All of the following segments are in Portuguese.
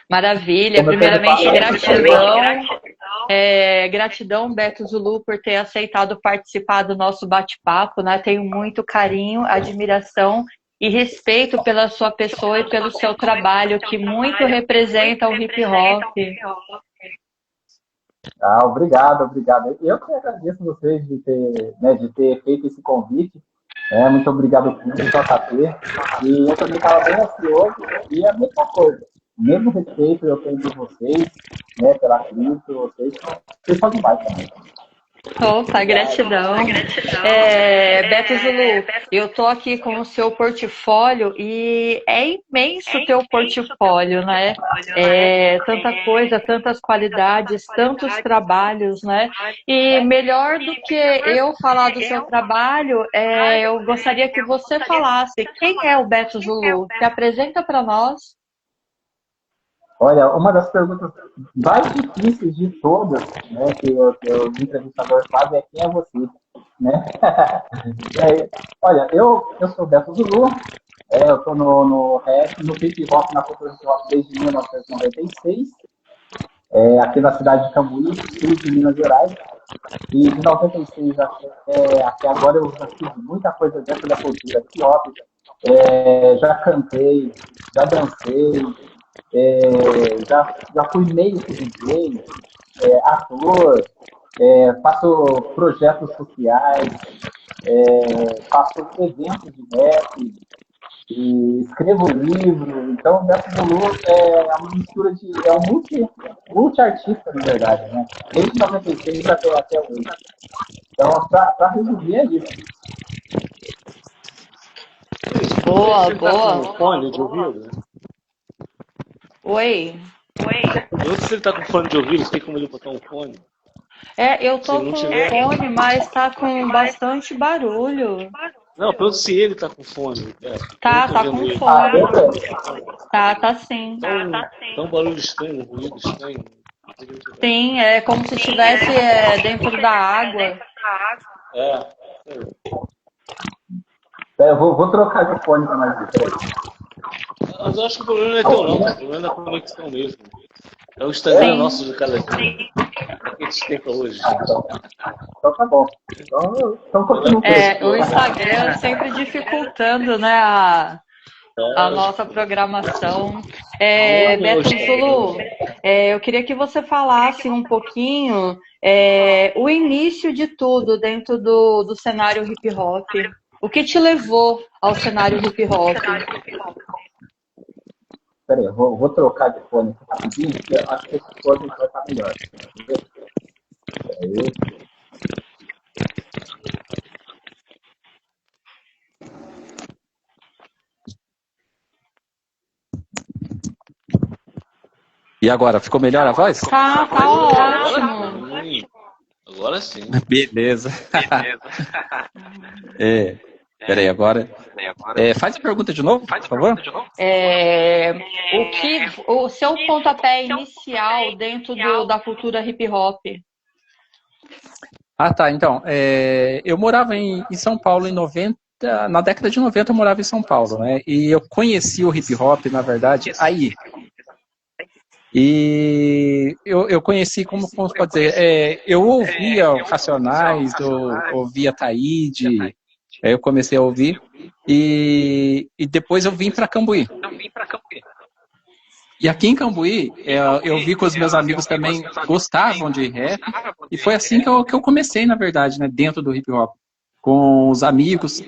Maravilha. Como eu tenho Primeiramente, falado, gratidão. Gratidão, Beto Zulu, por ter aceitado participar do nosso bate-papo, né? Tenho muito carinho, admiração e respeito pela sua pessoa e pelo seu trabalho, que muito representa o hip hop. obrigado, obrigado. Eu que agradeço vocês de ter feito esse convite. Muito obrigado, JP. E eu também estava bem ansioso. E a mesma coisa, o mesmo respeito eu tenho por vocês, pela cripto, vocês são demais também. Opa, gratidão. Beto Zulu, eu tô aqui com o seu portfólio e é imenso o teu portfólio, né? Tanta coisa, tantas qualidades, tantos trabalhos, né? E melhor do que eu falar do seu trabalho, eu gostaria que você falasse quem é o Beto Zulu. Se apresenta para nós. Olha, uma das perguntas mais difíceis de todas, que os entrevistadores fazem é quem é você, né? Olha, eu sou o Beto Zulu, eu estou no rap, no hip hop, na cultura hip hop desde 1996, aqui na cidade de Cambuí, sul de Minas Gerais. E de 96 até agora eu já fiz muita coisa dentro da cultura hip hop. Já cantei, já dancei, já fui meio que DJ, ator, faço projetos sociais, faço eventos de rap, e escrevo livro. Então, o Beto Bulu é uma mistura de. É um multi-artista, na verdade, né? Desde 96 até hoje. Então, para resumir, é isso. Boa, Você tá com boa. fone de ouvido? Oi. Pergunta se ele tá com fone de ouvido, se tem como ele botar um fone. Eu Se tô não com tiver. fone, mas tá com bastante barulho. Não, pergunta se ele tá com fone. Tá, Eu tô tá vendo com ele. fone. Tá sim. Tá um barulho estranho, um ruído estranho. Sim, é como se estivesse dentro da água. Eu vou trocar de fone para mais ver. Mas eu acho que o problema não é teu não, o problema é da conexão mesmo. É o Instagram nosso de cada dia. O que a gente tem pra hoje? Então tá bom. Então continua. O Instagram sempre dificultando, né, a nossa programação. Beto Zulu, eu queria que você falasse um pouquinho o início de tudo dentro do cenário hip hop. O que te levou ao cenário hip hop? Peraí, eu vou trocar de fone aqui rapidinho, porque eu acho que esse fone vai estar melhor. Peraí. E agora, ficou melhor a voz? Tá ótimo. Agora sim. Beleza. Peraí, agora. Faz a pergunta de novo, por favor. O seu pontapé inicial dentro da cultura hip hop? Ah, tá. Então, eu morava em São Paulo na década de 90 eu morava em São Paulo, né? E eu conheci o hip hop, na verdade, aí. E eu conheci, como pode dizer, eu ouvia o Racionais, eu ouvia Taíde, aí eu comecei a ouvir, e depois eu vim para Cambuí. E aqui em Cambuí, eu vi que os meus amigos também gostavam de rap, e foi assim que eu comecei, na verdade, né, dentro do hip hop, com os amigos,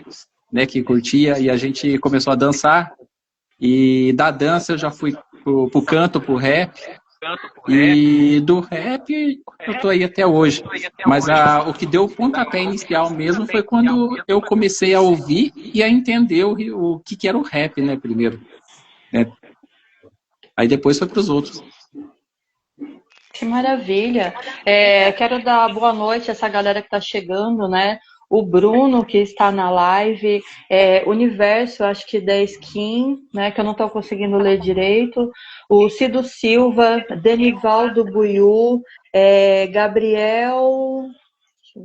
né, que curtia, e a gente começou a dançar, e da dança eu já fui pro canto, pro rap, e do rap eu tô aí até hoje. Mas o que deu o pontapé inicial mesmo foi quando eu comecei a ouvir e a entender o que era o rap, né, primeiro. Aí depois foi para os outros. Que maravilha. Quero dar boa noite a essa galera que está chegando, né? O Bruno, que está na live, Universo, acho que da Skin, né? Que eu não estou conseguindo ler direito. O Cido Silva, Denivaldo Buiú, Gabriel. Deixa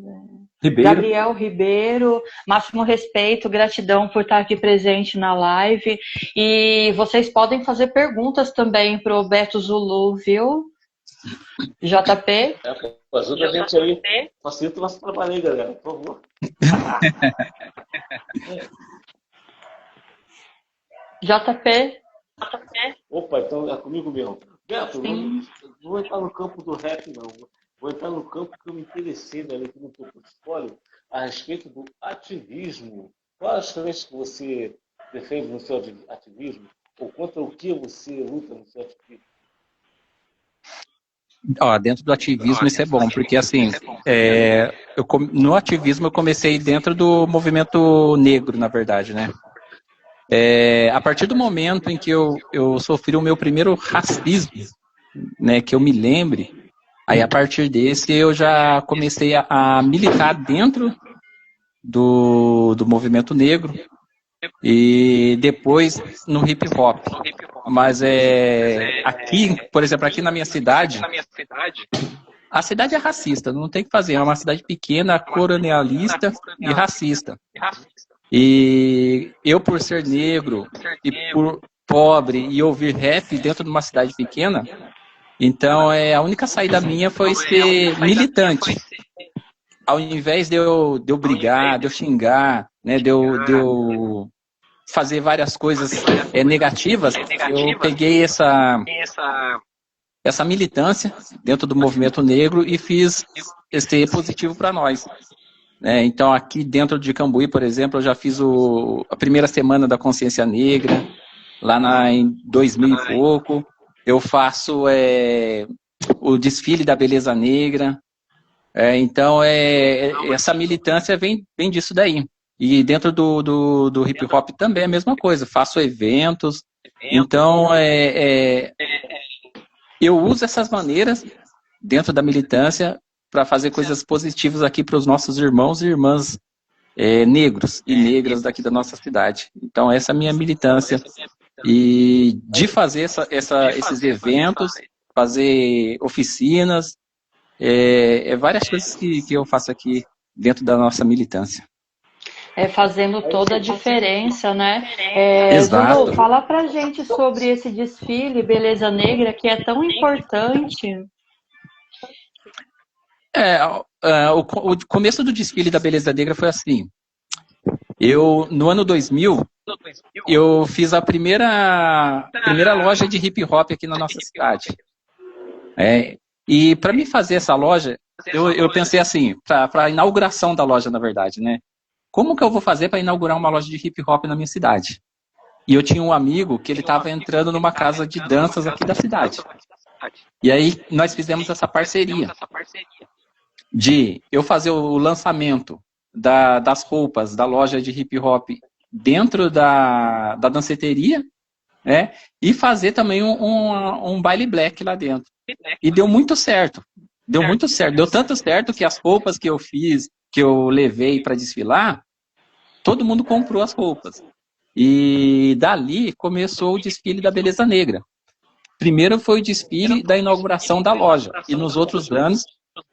Ribeiro. Gabriel Ribeiro, máximo respeito, gratidão por estar aqui presente na live. E vocês podem fazer perguntas também para o Beto Zulu, viu? JP? Ajuda a gente aí. Facilita o nosso trabalho aí, galera, por favor. JP? Opa, então é comigo mesmo. Beto, não vou entrar no campo do rap, não. Vou entrar no campo que eu me interessei ali aqui no teu portfólio a respeito do ativismo. Quais as frentes que você defende no seu ativismo? Ou contra o que você luta no seu ativismo? Dentro do ativismo isso é bom, porque assim, no ativismo eu comecei dentro do movimento negro, na verdade, né? A partir do momento em que eu sofri o meu primeiro racismo, né, que eu me lembre, aí a partir desse eu já comecei a militar dentro do movimento negro e depois no hip hop. Mas aqui, por exemplo, aqui na minha cidade, a cidade é racista, não tem o que fazer, é uma cidade pequena, colonialista e racista. E eu, por ser negro e por pobre e ouvir rap dentro de uma cidade pequena, então a única saída minha foi ser militante. Ao invés de eu brigar, de eu xingar, né, de eu fazer várias coisas negativas, eu peguei essa militância dentro do movimento negro e fiz ser positivo para nós. Então, aqui dentro de Cambuí, por exemplo, eu já fiz a primeira semana da consciência negra, lá em 2000 e pouco. Eu faço o desfile da beleza negra. Então, essa militância vem disso daí. E dentro do hip hop também é a mesma coisa. Faço eventos. Então, eu uso essas maneiras dentro da militância para fazer coisas positivas aqui para os nossos irmãos e irmãs negros e negras daqui da nossa cidade. Então, essa é a minha militância. E de fazer esses eventos, fazer oficinas, várias coisas que eu faço aqui dentro da nossa militância. Fazendo toda a diferença, né? Exato. Zulu, fala pra gente sobre esse desfile Beleza Negra, que é tão importante. O começo do desfile da Beleza Negra foi assim. No ano 2000, eu fiz a primeira loja de hip hop aqui na nossa cidade. E para mim fazer essa loja, eu pensei assim, para a inauguração da loja, na verdade, né? Como que eu vou fazer para inaugurar uma loja de hip hop na minha cidade? E eu tinha um amigo que ele estava entrando numa casa de danças aqui da cidade. E aí nós fizemos essa parceria de eu fazer o lançamento das roupas da loja de hip hop dentro da danceteria, e fazer também um baile black lá dentro. E deu muito certo. Deu muito certo. Deu tanto certo que as roupas que eu fiz, que eu levei para desfilar, todo mundo comprou as roupas. E dali começou o desfile da Beleza Negra. Primeiro foi o desfile da inauguração da loja. E nos outros anos,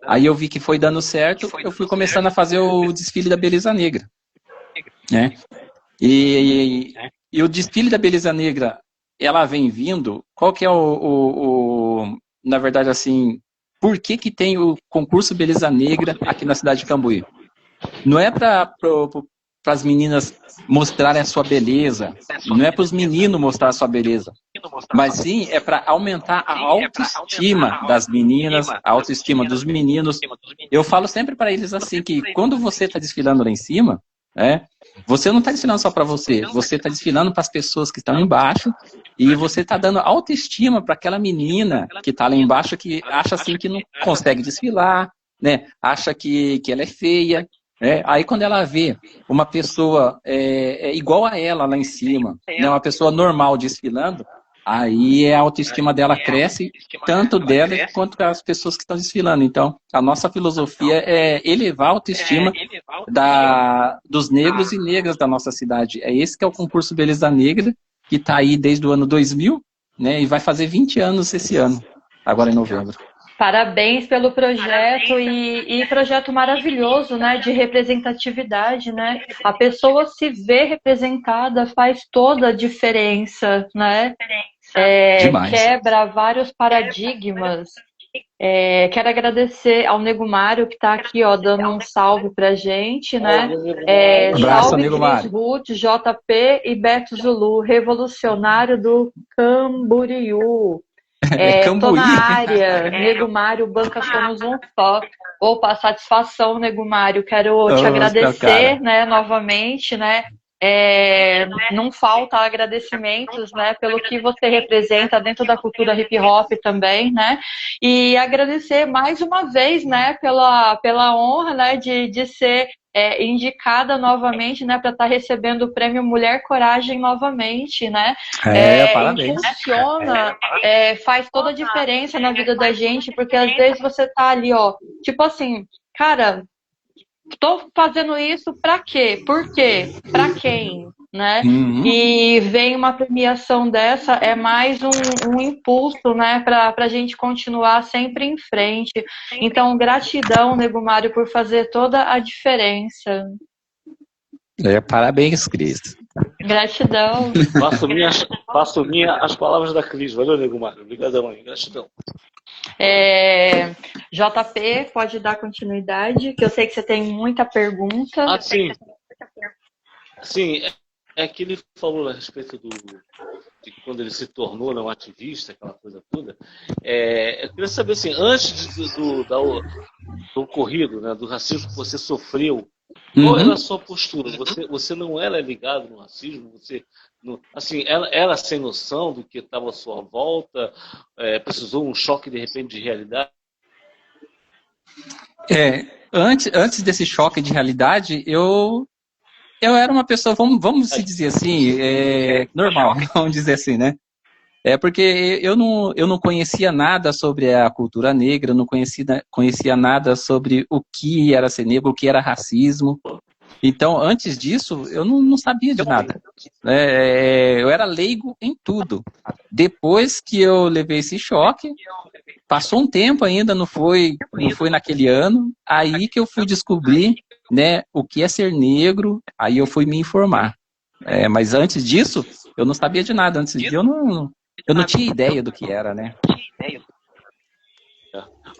aí eu vi que foi dando certo, eu fui começando a fazer o desfile da Beleza Negra. E o desfile da Beleza Negra, ela vem vindo, qual que é na verdade, assim, por que tem o concurso Beleza Negra aqui na cidade de Cambuí? Não é para as meninas mostrarem a sua beleza, não é para os meninos mostrar a sua beleza, mas sim é para aumentar a autoestima das meninas, a autoestima dos meninos. Eu falo sempre para eles assim, que quando você está desfilando lá em cima, você não está desfilando só para você está desfilando para as pessoas que estão embaixo e você está dando autoestima para aquela menina que está lá embaixo, que acha assim que não consegue desfilar, né? Acha que ela é feia. Aí quando ela vê uma pessoa igual a ela lá em cima, né, uma pessoa normal desfilando, aí a autoestima dela cresce, tanto dela quanto das pessoas que estão desfilando. Então, a nossa filosofia é elevar a autoestima dos negros e negras da nossa cidade. Esse que é o concurso Beleza Negra, que está aí desde o ano 2000, né, e vai fazer 20 anos esse ano, agora em novembro. Parabéns pelo projeto e projeto maravilhoso, né, de representatividade, né? A pessoa se ver representada faz toda a diferença, né? Demais. Quebra vários paradigmas. Quero agradecer ao Nego Mário que está aqui, ó, dando um salve pra gente, né? Abraço, Salve amigo Cris Mário. Ruth, JP e Beto Zulu, revolucionário do Camboriú. Tô na Cambuí. área, Nego Mário, banca somos um só. Opa, satisfação, Nego Mário. Quero te Ô, agradecer, cara. né, novamente, né? Não falta agradecimentos, né, pelo que você representa dentro da cultura hip hop também, né? E agradecer mais uma vez, né, pela honra, né, de ser indicada novamente, né, para estar recebendo o prêmio Mulher Coragem novamente, né? Parabéns. Impulsiona, faz toda a diferença na vida da gente, porque às vezes você tá ali, ó, tipo assim, cara, tô fazendo isso pra quê? Por quê? Pra quem? Né? Uhum. E vem uma premiação dessa, é mais um impulso, né, pra gente continuar sempre em frente. Então, gratidão, Nego Mário, por fazer toda a diferença. Parabéns, Cris. Gratidão. Faço minha as palavras da Cris. Valeu, Nego Mário. Obrigadão aí. Gratidão. JP, pode dar continuidade, que eu sei que você tem muita pergunta. Ah, sim. Sim, que ele falou a respeito de quando ele se tornou, né, um ativista, aquela coisa toda. Eu queria saber, assim, antes do ocorrido, né, do racismo que você sofreu, qual era a sua postura? Você não era ligado no racismo? Você não, assim, era sem noção do que estava à sua volta? Precisou um choque, de repente, de realidade? Antes desse choque de realidade, eu era uma pessoa, vamos se dizer assim, normal, vamos dizer assim, né? Porque eu não conhecia nada sobre a cultura negra, não conhecia nada sobre o que era ser negro, o que era racismo. Então, antes disso, eu não sabia de nada. Eu era leigo em tudo. Depois que eu levei esse choque, passou um tempo ainda, não foi naquele ano, aí que eu fui descobrir, né, o que é ser negro, aí eu fui me informar. Mas antes disso, eu não sabia de nada. Antes disso, eu não tinha ideia do que era, né?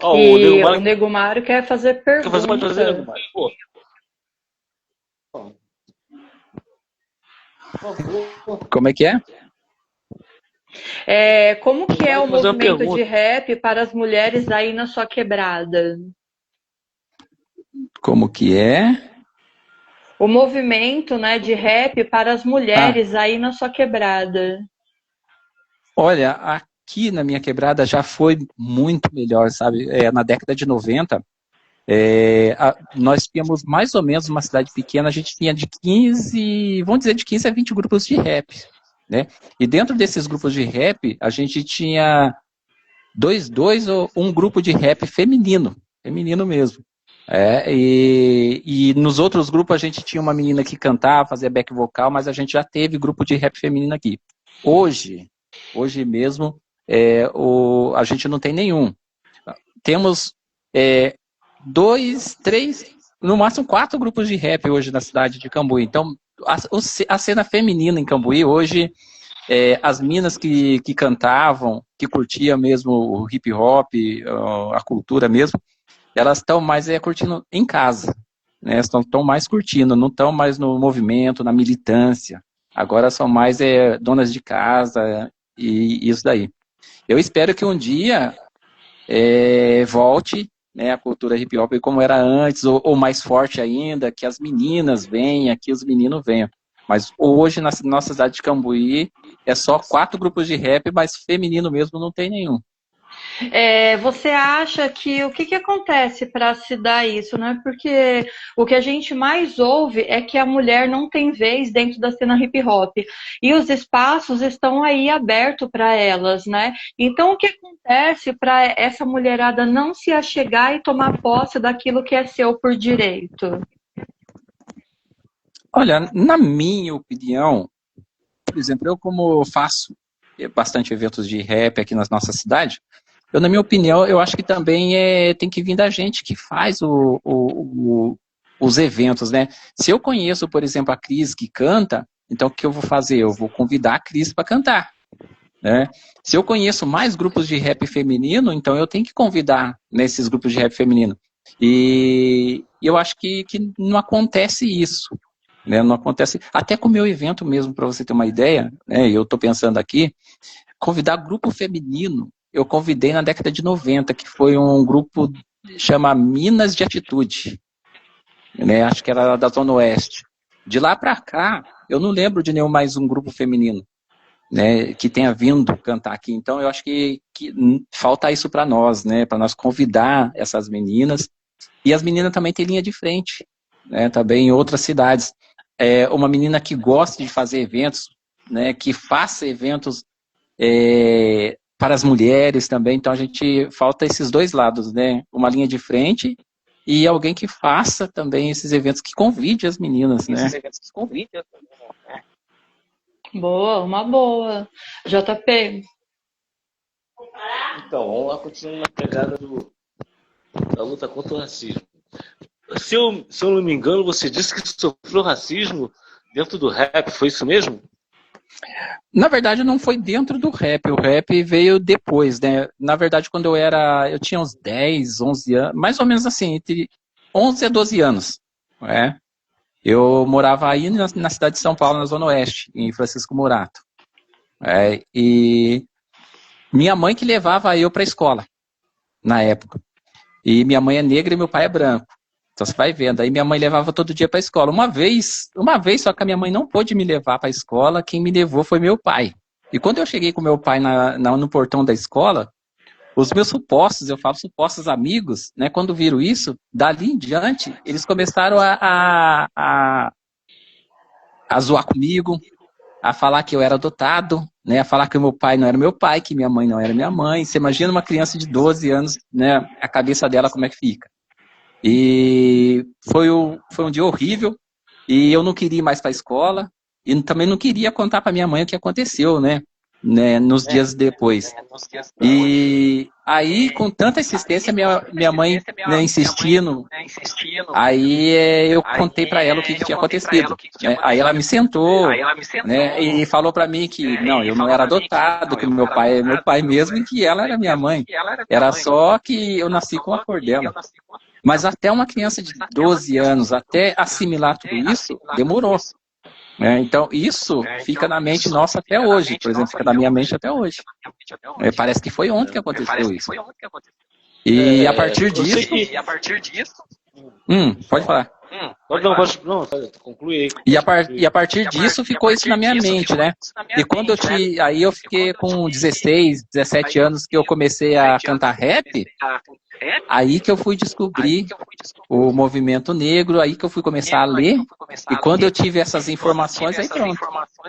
O Nego Mário quer fazer pergunta. Pode fazer, Nego Mário. Pô. Como é que é? Como que é o movimento de rap para as mulheres aí na sua quebrada? Como que é? O movimento, né, de rap para as mulheres aí na sua quebrada. Olha, aqui na minha quebrada já foi muito melhor, sabe? Na década de 90, nós tínhamos mais ou menos uma cidade pequena, a gente tinha de 15 a 20 grupos de rap, né? E dentro desses grupos de rap, a gente tinha dois ou um grupo de rap feminino mesmo. E nos outros grupos a gente tinha uma menina que cantava, fazia back vocal, mas a gente já teve grupo de rap feminino aqui. Hoje mesmo, a gente não tem nenhum. Temos 2, 3, no máximo 4 grupos de rap hoje na cidade de Cambuí. Então, a cena feminina em Cambuí hoje, as minas que cantavam, que curtiam mesmo o hip hop, a cultura mesmo, elas estão mais curtindo em casa, né? Estão mais curtindo, não estão mais no movimento, na militância. Agora são mais donas de casa e isso daí. Eu espero que um dia volte, né, a cultura hip hop como era antes, ou mais forte ainda, que as meninas venham, que os meninos venham. Mas hoje, na nossa cidade de Cambuí, é só 4 grupos de rap, mas feminino mesmo não tem nenhum. Você acha que o que acontece para se dar isso, né? Porque o que a gente mais ouve é que a mulher não tem vez dentro da cena hip hop e os espaços estão aí abertos para elas, né? Então o que acontece para essa mulherada não se achegar e tomar posse daquilo que é seu por direito? Olha, na minha opinião, por exemplo, eu como faço bastante eventos de rap aqui na nossa cidade, na minha opinião, eu acho que também tem que vir da gente que faz os eventos, né? Se eu conheço, por exemplo, a Cris que canta, então o que eu vou fazer? Eu vou convidar a Cris para cantar, né? Se eu conheço mais grupos de rap feminino, então eu tenho que convidar nesses grupos de rap feminino. E eu acho que não acontece isso, né? Não acontece. Até com o meu evento mesmo, para você ter uma ideia, né? Eu estou pensando aqui, convidar grupo feminino, eu convidei na década de 90, que foi um grupo chama Minas de Atitude, né? Acho que era da Zona Oeste. De lá para cá, eu não lembro de nenhum mais um grupo feminino, né, que tenha vindo cantar aqui. Então, eu acho que falta isso para nós, né? Para nós convidar essas meninas. E as meninas também têm linha de frente, né? Também em outras cidades. Uma menina que gosta de fazer eventos, né? Que faça eventos para as mulheres também. Então, falta esses dois lados, né? Uma linha de frente e alguém que faça também esses eventos, que convide as meninas, né? Esses eventos que convide as meninas, né? Boa, uma boa. JP. Então, vamos lá, continuando na pegada da luta contra o racismo. Se eu não me engano, você disse que sofreu racismo dentro do rap, foi isso mesmo? Na verdade, não foi dentro do rap, o rap veio depois, né? Na verdade, quando eu tinha uns 10, 11 anos, mais ou menos assim, entre 11 a 12 anos, né? Eu morava aí na cidade de São Paulo, na Zona Oeste, em Francisco Morato. E minha mãe que levava eu para a escola, na época. E minha mãe é negra e meu pai é branco. Então você vai vendo. Aí minha mãe levava todo dia para a escola. Uma vez, só que a minha mãe não pôde me levar para a escola, quem me levou foi meu pai. E quando eu cheguei com meu pai no portão da escola, os meus supostos amigos, né, quando viram isso, dali em diante, eles começaram a zoar comigo, a falar que eu era adotado, né, a falar que o meu pai não era meu pai, que minha mãe não era minha mãe. Você imagina uma criança de 12 anos, né, a cabeça dela como é que fica. E foi um dia horrível, e eu não queria ir mais para a escola, e também não queria contar para minha mãe o que aconteceu, né, nos dias depois. E aí, com tanta insistência, minha mãe, né, insistindo, aí eu contei para ela o que tinha acontecido. Né? Aí ela me sentou, né, e falou para mim que não, eu não era adotado, que meu pai é meu pai mesmo e que ela era minha mãe. Era só que eu nasci com a cor dela. Mas até uma criança de 12 anos, até assimilar tudo isso, demorou. Então, isso fica na mente nossa até hoje, por exemplo, fica na minha mente até hoje. Parece que foi ontem que aconteceu isso. E a partir disso... pode falar. Não, conclui aí. E a partir disso ficou isso na minha mente, né? E quando aí eu fiquei com 16, 17 anos que eu comecei a cantar rap, aí que eu fui descobrir o movimento negro, aí que eu fui começar a ler, e quando eu tive essas informações, aí pronto.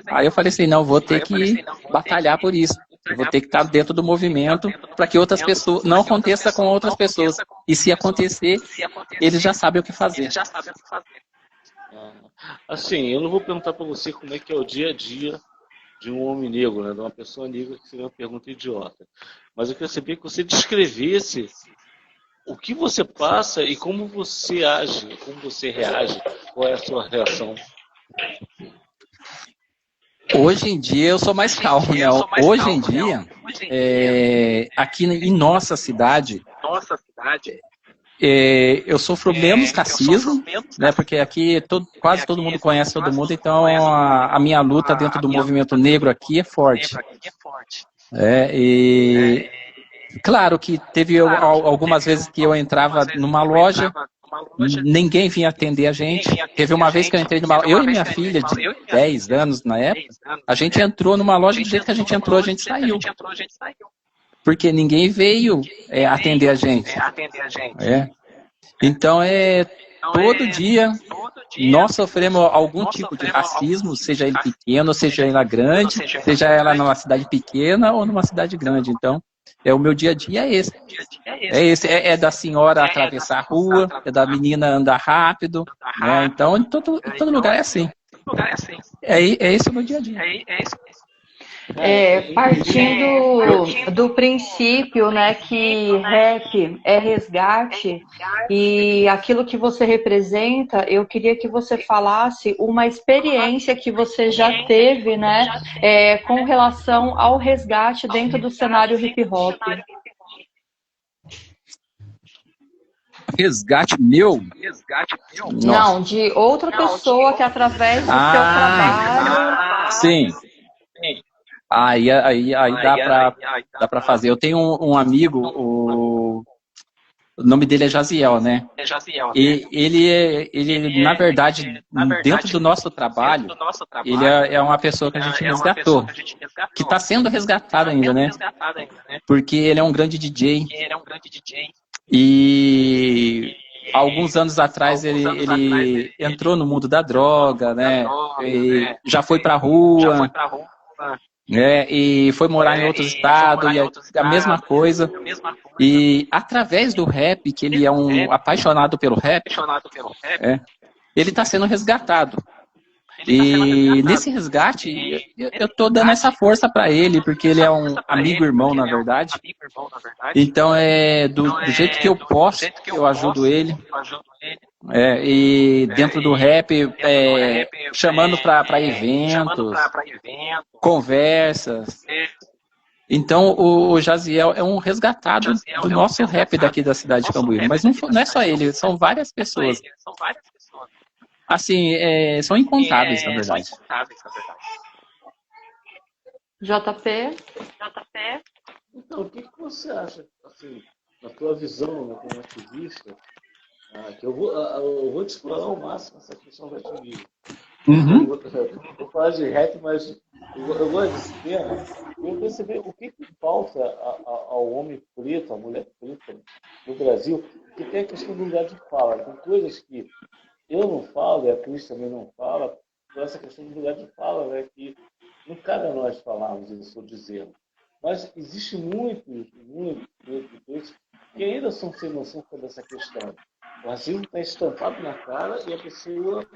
Aí eu falei assim, não, vou ter que batalhar por isso. Eu vou ter que estar dentro do movimento para que outras pessoas, não aconteça com outras pessoas. E se acontecer, eles já sabem o que fazer. Assim, eu não vou perguntar para você como é que é o dia a dia de um homem negro, né, de uma pessoa negra, que seria uma pergunta idiota. Mas eu queria saber que você descrevesse o que você passa e como você age, como você reage, qual é a sua reação. Hoje em dia eu sou mais calmo, né? Hoje em dia, aqui em nossa cidade, eu sofro menos racismo, né? Porque aqui quase todo mundo conhece todo mundo, então a minha luta dentro do movimento negro aqui é forte. E claro que teve algumas vezes que eu entrava numa loja, ninguém vinha atender a gente. Teve uma vez que eu entrei eu e minha filha de 10 anos na época, a gente entrou numa loja, do jeito que a gente entrou, a gente saiu. Porque ninguém veio atender a gente. Então, todo dia nós sofremos algum tipo de racismo, seja ele pequeno, seja ele grande, seja ela numa cidade pequena ou numa cidade grande. Então, o meu dia a dia é esse. É da senhora atravessar a rua, é da menina andar rápido, né? Então, em todo lugar é assim. É esse o meu dia a dia. Partindo do princípio, né, que rap é resgate e aquilo que você representa, eu queria que você falasse uma experiência que você já teve, né, com relação ao resgate dentro do cenário hip hop. Resgate meu? Não, de outra pessoa que através do seu trabalho... Sim. Aí dá pra fazer. Eu tenho um amigo, o nome dele é Jaziel, né? E ele, na verdade, dentro do nosso trabalho, ele é uma pessoa que a gente resgatou, que está sendo resgatado ainda, né? Porque ele é um grande DJ. E alguns anos atrás ele entrou no mundo da droga, né? E já foi pra rua, né? E foi morar em outro estado, e a mesma coisa. E através do rap, que ele é um apaixonado pelo rap, ele está sendo resgatado. E nesse resgate, eu tô dando essa força para ele, porque ele é um amigo-irmão, na verdade. Então, do jeito que eu posso, eu ajudo ele. E dentro do rap, chamando para eventos, conversas. Então, o Jaziel é um resgatado do nosso rap daqui da cidade de Cambuí. Mas não é só ele, são várias pessoas. Assim, são incontáveis, na verdade. JP? Então, o que você acha, assim, na tua visão, né, como ativista, que eu vou te explorar ao máximo essa questão do ativismo. Vou falar de rap, mas eu gosto desse tema. Eu perceber o que falta ao homem preto, à mulher preta no Brasil, que tem a questão do lugar de fala. Tem coisas que eu não falo, e a Cris também não fala, por essa questão do lugar de fala, né, que não cabe a nós falarmos isso, estou dizendo. Mas existe muitos que ainda são sem noção sobre essa questão. O racismo está estampado na cara e a pessoa,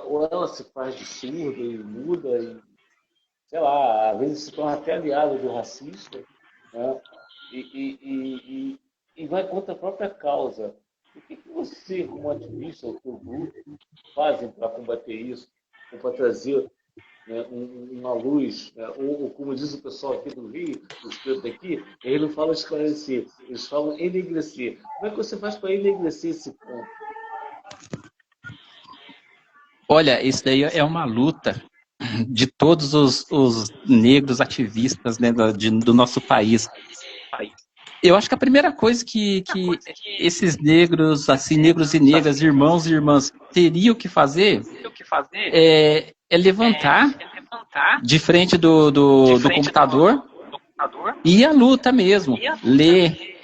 ou ela se faz de surda e muda, e, sei lá, às vezes se torna até aliada do racista, né, e vai contra a própria causa. O que você, como ativista, ou seu grupo, fazem para combater isso, ou para trazer, né, uma luz, né, ou como diz o pessoal aqui do Rio, os pretos aqui, eles não falam esclarecer, eles falam enegrecer. Como é que você faz para enegrecer esse ponto? Olha, isso daí é uma luta de todos os negros ativistas, né, do nosso país. Eu acho que a primeira coisa que esses negros, assim, negros e negras, irmãos e irmãs, teriam que fazer é levantar de frente do computador e ir à luta mesmo, ler,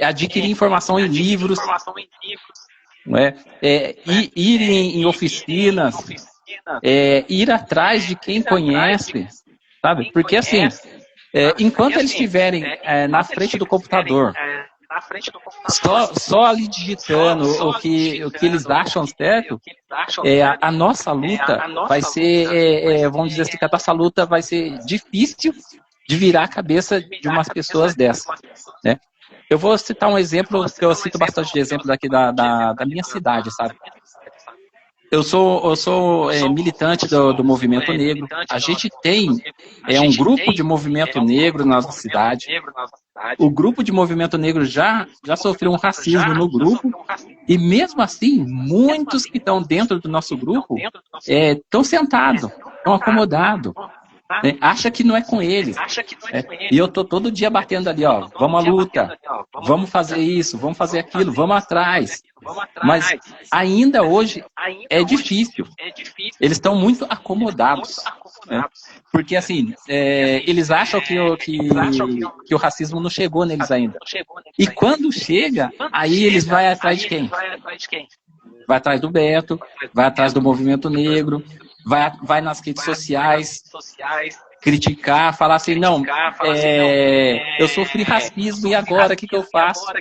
adquirir informação em livros, ir em oficinas, ir atrás de quem conhece, sabe? Porque assim, enquanto eles estiverem na frente do computador, só ali digitando o que eles acham certo, a nossa luta vai ser, vamos dizer assim, que a nossa luta vai ser difícil de virar a cabeça de umas pessoas dessas, né? Eu vou citar um exemplo, que eu cito bastante de exemplo daqui da minha cidade, sabe? Eu sou militante do movimento negro. A gente tem um grupo de movimento negro na nossa cidade. O grupo de movimento negro já sofreu um racismo no grupo. E mesmo assim, muitos que estão dentro do nosso grupo estão sentados, estão acomodados. Acha que não é com eles. E eu tô todo dia batendo ali, ó, vamos à luta, vamos fazer isso, vamos fazer aquilo, vamos atrás. Mas ainda hoje é difícil. Eles estão muito acomodados. Né? Porque assim, eles acham que o racismo não chegou neles ainda. E quando chega, aí eles vão atrás de quem? Vai atrás do Beto, vai atrás do movimento negro, vai nas redes sociais, criticar, falar assim, não, eu sofri racismo e agora o que eu faço?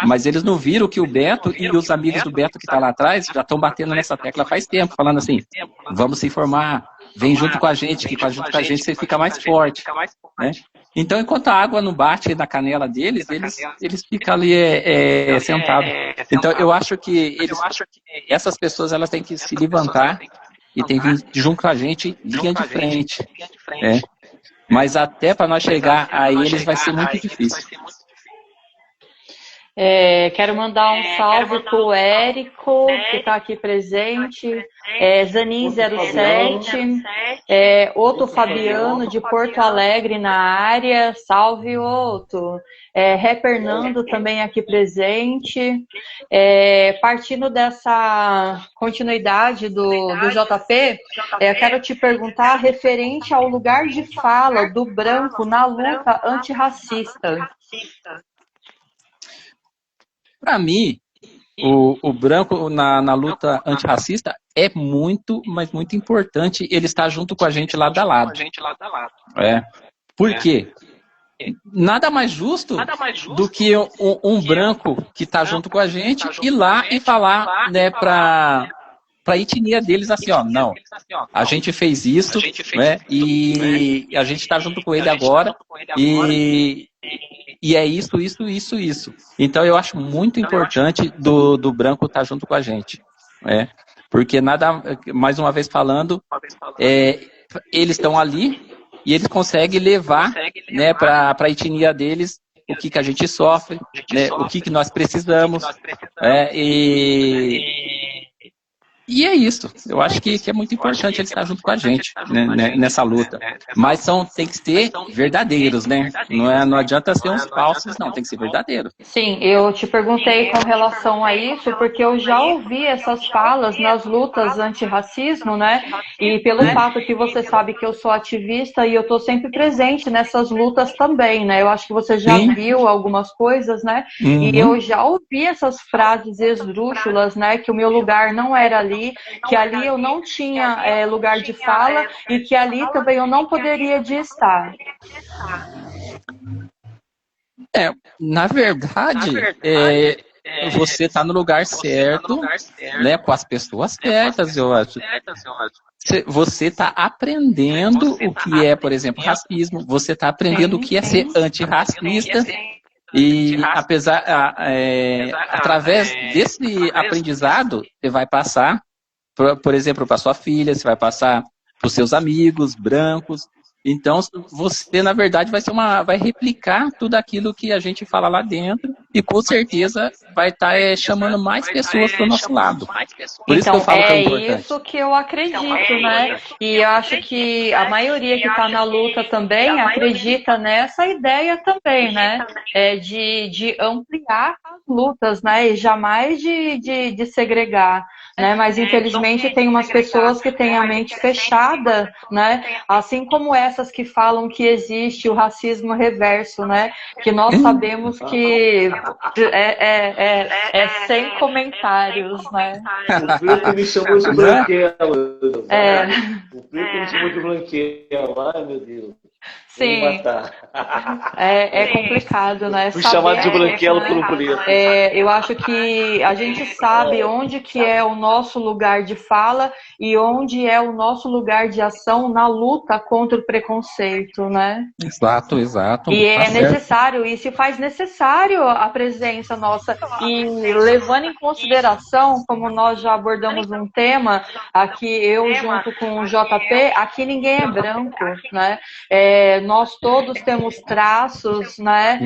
Mas eles não viram que o Beto e os amigos do Beto que estão lá atrás já estão batendo nessa tecla faz tempo, falando assim, vamos se informar, vem junto com a gente, que junto com a gente você fica mais forte, né? Então, enquanto a água não bate na canela deles, eles ficam ali sentados. Então, eu acho que essas pessoas elas têm que se levantar e têm que vir junto com a gente, linha de frente, né? Mas até para nós chegar a eles vai ser muito difícil. Quero mandar um salve para o Érico, que está aqui presente, Zanin07, Otto Fabiano, de Porto Alegre, na área. Salve, Otto. Rapper Nando também aqui presente. Partindo dessa continuidade do JP, quero te perguntar referente ao lugar de fala do branco na luta antirracista. Para mim, o branco na luta antirracista é muito, mas muito importante ele estar junto com a gente lado a lado. Por quê? Nada mais justo do que um branco que está junto com a gente ir lá e falar, né, para a etnia deles assim, ó, não, a gente fez isso, né, e a gente está junto com ele agora, e é isso. Então eu acho muito importante do branco estar junto com a gente, né, porque mais uma vez falando, eles estão ali e eles conseguem levar, né, para a etnia deles o que a gente sofre, né, o que nós precisamos, e é isso. Eu acho que é muito importante ele estar junto com a gente, né, nessa luta. Mas tem que ser verdadeiros, né? Não adianta ser uns falsos, não. Tem que ser verdadeiro. Sim, eu te perguntei com relação a isso, porque eu já ouvi essas falas nas lutas antirracismo, né? E pelo fato que você sabe que eu sou ativista e eu estou sempre presente nessas lutas também, né? Eu acho que você já viu algumas coisas, né? Uhum. E eu já ouvi essas frases esdrúxulas, né? Que o meu lugar não era ali, que ali eu não tinha lugar de fala e que ali também eu não poderia de estar. Na verdade, você está no lugar certo, né, com as pessoas certas, eu acho. Você está aprendendo o que é, por exemplo, racismo, você está aprendendo o que é ser antirracista. E através desse aprendizado, você vai passar, por exemplo, para sua filha, você vai passar para os seus amigos brancos. Então, você, na verdade, vai replicar tudo aquilo que a gente fala lá dentro e, com certeza, vai estar chamando mais pessoas para o nosso lado. Por isso que eu falo que é importante. Isso que eu acredito, né? E eu acho que a maioria que está na luta também acredita nessa ideia também, né? De ampliar as lutas, né? E jamais de segregar. Né? Mas infelizmente tem umas pessoas que têm a mente fechada, né? Assim como essas que falam que existe o racismo reverso, né? Que nós sabemos que é sem comentários, né? O Preto me chamou de branquela. O Preto me chamou de branquela. Ai, meu Deus. Sim, é complicado, né? Fui chamado de branquelo por um preto. Eu acho que a gente sabe onde que é o nosso lugar de fala e onde é o nosso lugar de ação na luta contra o preconceito, né? Exato. E é necessário, e se faz necessário a presença nossa. E levando em consideração, como nós já abordamos um tema, aqui eu junto com o JP, aqui ninguém é branco, né? Nós todos temos traços, né,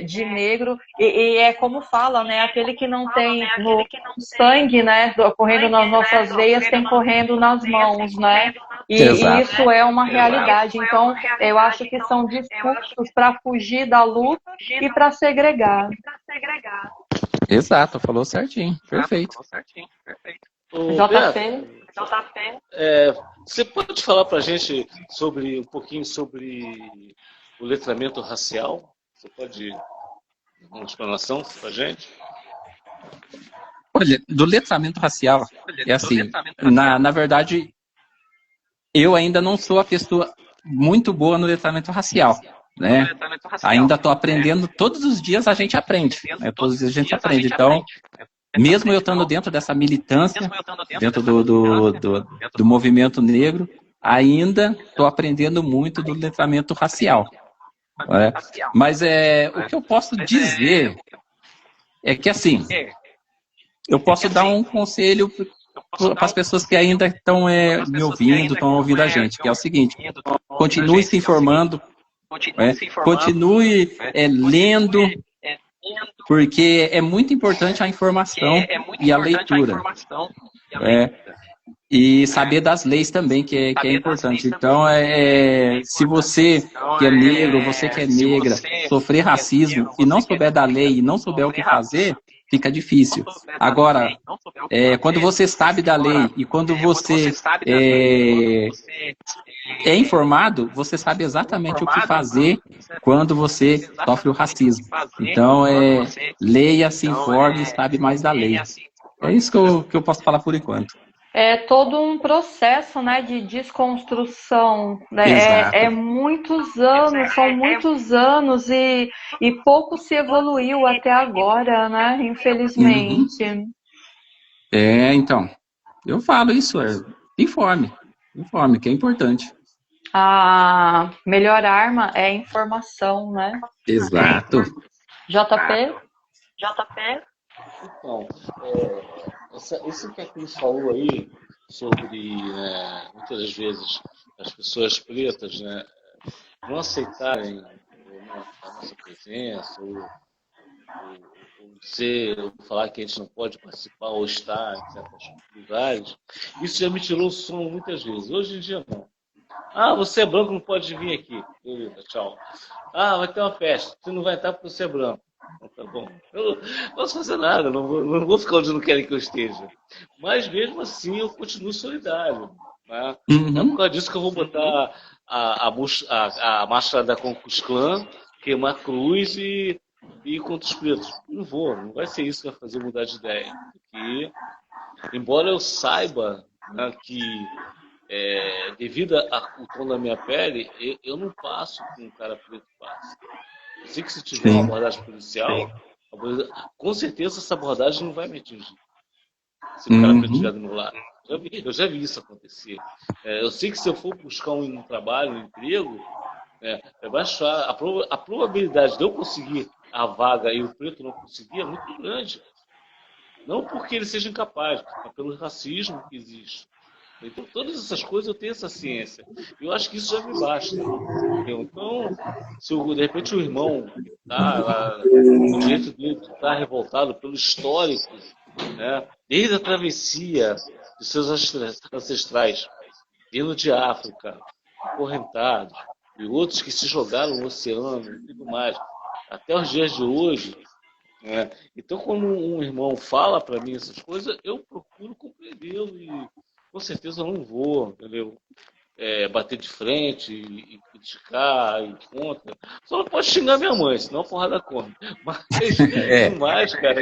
de negro, e é como fala, né, aquele que não tem no sangue, né, correndo nas nossas veias, tem correndo nas mãos, né, e isso é uma realidade. Então, eu acho que são discursos para fugir da luta e para segregar. Exato, falou certinho, perfeito. JP? Você pode falar para a gente um pouquinho sobre o letramento racial? Você pode dar uma explanação para a gente? Olha, do letramento racial, é assim, na verdade, eu ainda não sou a pessoa muito boa no letramento racial, né? Ainda estou aprendendo, todos os dias a gente aprende, né? Todos os dias a gente aprende, então mesmo eu estando dentro dessa militância, dentro do movimento negro, ainda estou aprendendo muito do letramento racial. Né? Mas o que eu posso dizer é que, assim, eu posso dar um conselho para as pessoas que ainda estão me ouvindo, estão ouvindo a gente, que é o seguinte: continue se informando, continue lendo, porque é muito importante a informação e a leitura. E saber das leis também, que é importante. Então, se você que é negro, você que é negra, sofrer racismo e não souber da lei e não souber o que fazer, fica difícil. Agora, quando você sabe da lei e quando você é informado, você sabe exatamente o que fazer quando você sofre o racismo. Então, leia, se informe e sabe mais da lei. É isso que eu posso falar por enquanto. É todo um processo, né, de desconstrução. Né? São muitos anos e pouco se evoluiu até agora, né? Infelizmente. Então, eu falo isso, informe, que é importante. A melhor arma é a informação, né? Exato. JP? Então, isso que a Cris falou aí, sobre muitas das vezes as pessoas pretas, né, não aceitarem a nossa presença, ou falar que a gente não pode participar ou estar em certos lugares, isso já me tirou o sono muitas vezes. Hoje em dia não. Ah, você é branco, não pode vir aqui. Beleza, tchau. Ah, vai ter uma festa. Você não vai estar porque você é branco. Tá bom. Eu não posso fazer nada, não vou ficar onde não querem que eu esteja. Mas mesmo assim eu continuo solidário. Né? Não é por causa disso que eu vou botar a máscara da Ku Klux Klan, queimar a cruz e contra os pretos. Não vai ser isso que vai fazer mudar de ideia. Porque, embora eu saiba, né, que devido ao tom da minha pele, eu não passo como um cara preto passa. Eu sei que se tiver uma abordagem policial, com certeza essa abordagem não vai me atingir. Se o cara preto estiver do meu lado. Eu já vi isso acontecer. Eu sei que se eu for buscar um trabalho, um emprego, vai baixar. A probabilidade de eu conseguir a vaga e o preto não conseguir é muito grande. Não porque ele seja incapaz, mas pelo racismo que existe. Então, todas essas coisas eu tenho essa ciência. Eu acho que isso já me basta. Entendeu? Então, se de repente o irmão está lá, o direito dele está revoltado pelo histórico, né, desde a travessia de seus ancestrais, vindo de África, acorrentados, e outros que se jogaram no oceano e tudo mais, até os dias de hoje. Então, quando um irmão fala para mim essas coisas, eu procuro compreendê-lo e com certeza eu não vou, entendeu? Bater de frente e criticar e contra. Só não pode xingar minha mãe, senão a porrada come. Mas, no mais, cara,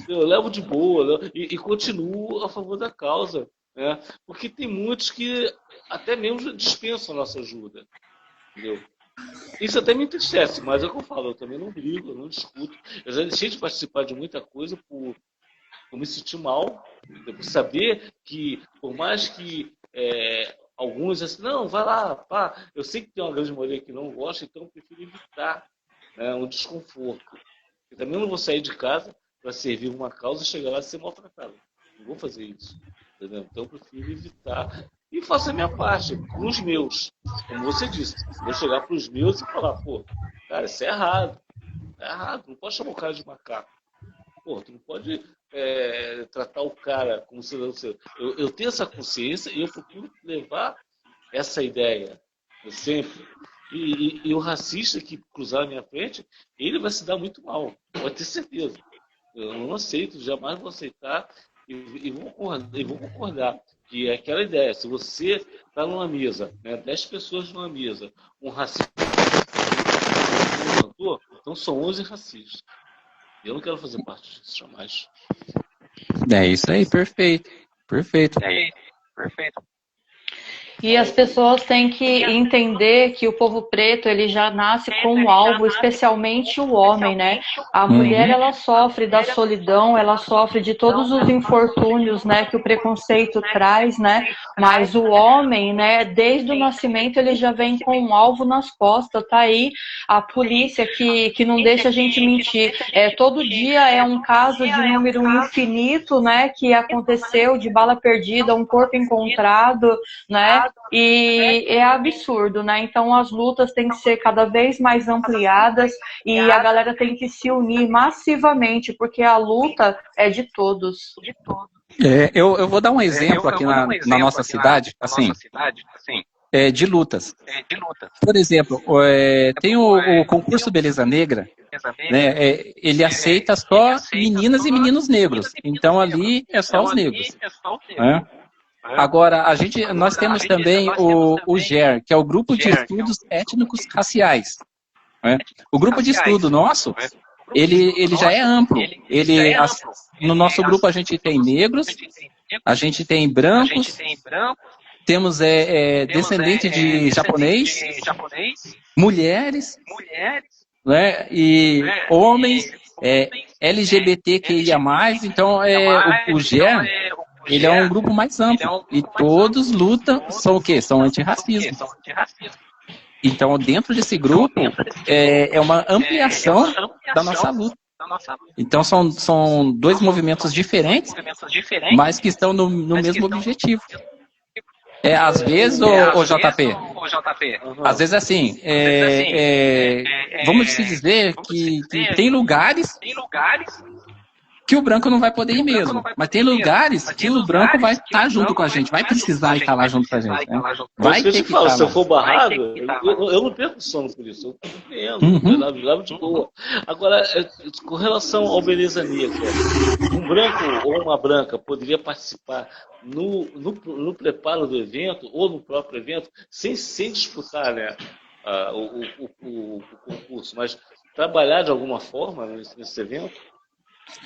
eu levo de boa e continuo a favor da causa. Né? Porque tem muitos que até mesmo dispensam a nossa ajuda. Entendeu? Isso até me entristece, mas é o que eu falo, eu também não brigo, eu não discuto. Eu já deixei de participar de muita coisa por me sentir mal, por saber que, por mais que alguns assim, não, vai lá, pá. Eu sei que tem uma grande maioria que não gosta, então eu prefiro evitar, né, um desconforto. Eu também não vou sair de casa para servir uma causa e chegar lá e ser maltratado. Não vou fazer isso. Entendeu? Então eu prefiro evitar e faço a minha parte com os meus. Como você disse, vou chegar para os meus e falar, pô, cara, isso é errado. É errado, não pode chamar o cara de macaco. Pô, tu não pode tratar o cara como cidadão seu. Eu tenho essa consciência e eu procuro levar essa ideia. Eu sempre. E o racista que cruzar na minha frente, ele vai se dar muito mal. Pode ter certeza. Eu não aceito, jamais vou aceitar e vou concordar. Que é aquela ideia, se você está numa mesa, né, 10 pessoas numa mesa, um racista, então são 11 racistas. Eu não quero fazer parte disso jamais. É isso aí, perfeito. Perfeito. E as pessoas têm que entender que o povo preto, ele já nasce com um alvo, especialmente o homem, né? A mulher, ela sofre da solidão, ela sofre de todos os infortúnios, né, que o preconceito traz, né? Mas o homem, né, desde o nascimento, ele já vem com um alvo nas costas, tá aí a polícia que não deixa a gente mentir. Todo dia é um caso de número infinito, né, que aconteceu de bala perdida, um corpo encontrado, né? E é absurdo, né? Então as lutas têm que ser cada vez mais ampliadas e a galera tem que se unir massivamente, porque a luta é de todos. Eu vou dar um exemplo aqui na nossa cidade, assim, de lutas. Por exemplo, tem o concurso Beleza Negra, né? Ele aceita só meninas e meninos negros. Então ali é só os negros, né? Agora, nós temos também o GER, que é o Grupo de Estudos Étnicos Raciais, né? O grupo de estudo nosso, ele já é amplo. No nosso grupo a gente tem negros, a gente tem brancos, temos descendente de japonês, mulheres, né? E homens, LGBTQIA+. Então, o GER, ele é um grupo mais amplo. E todos lutam, são o quê? São antirracismo. Então, dentro desse grupo, é uma ampliação da nossa luta. Então, são dois movimentos diferentes, mas que estão no mesmo objetivo. Às vezes, o JP, às vezes assim, vamos se dizer que tem lugares que o branco não vai poder ir mesmo. Mas tem lugares que o branco vai estar junto com a gente, vai precisar estar lá junto com a gente. Né? Vai ter que estar. Se eu for barrado, eu não perco sono por isso. Eu compreendo, leva de boa. Agora, com relação ao Beleza Negra, um branco ou uma branca poderia participar no preparo do evento ou no próprio evento, sem disputar, né, o concurso, mas trabalhar de alguma forma nesse evento?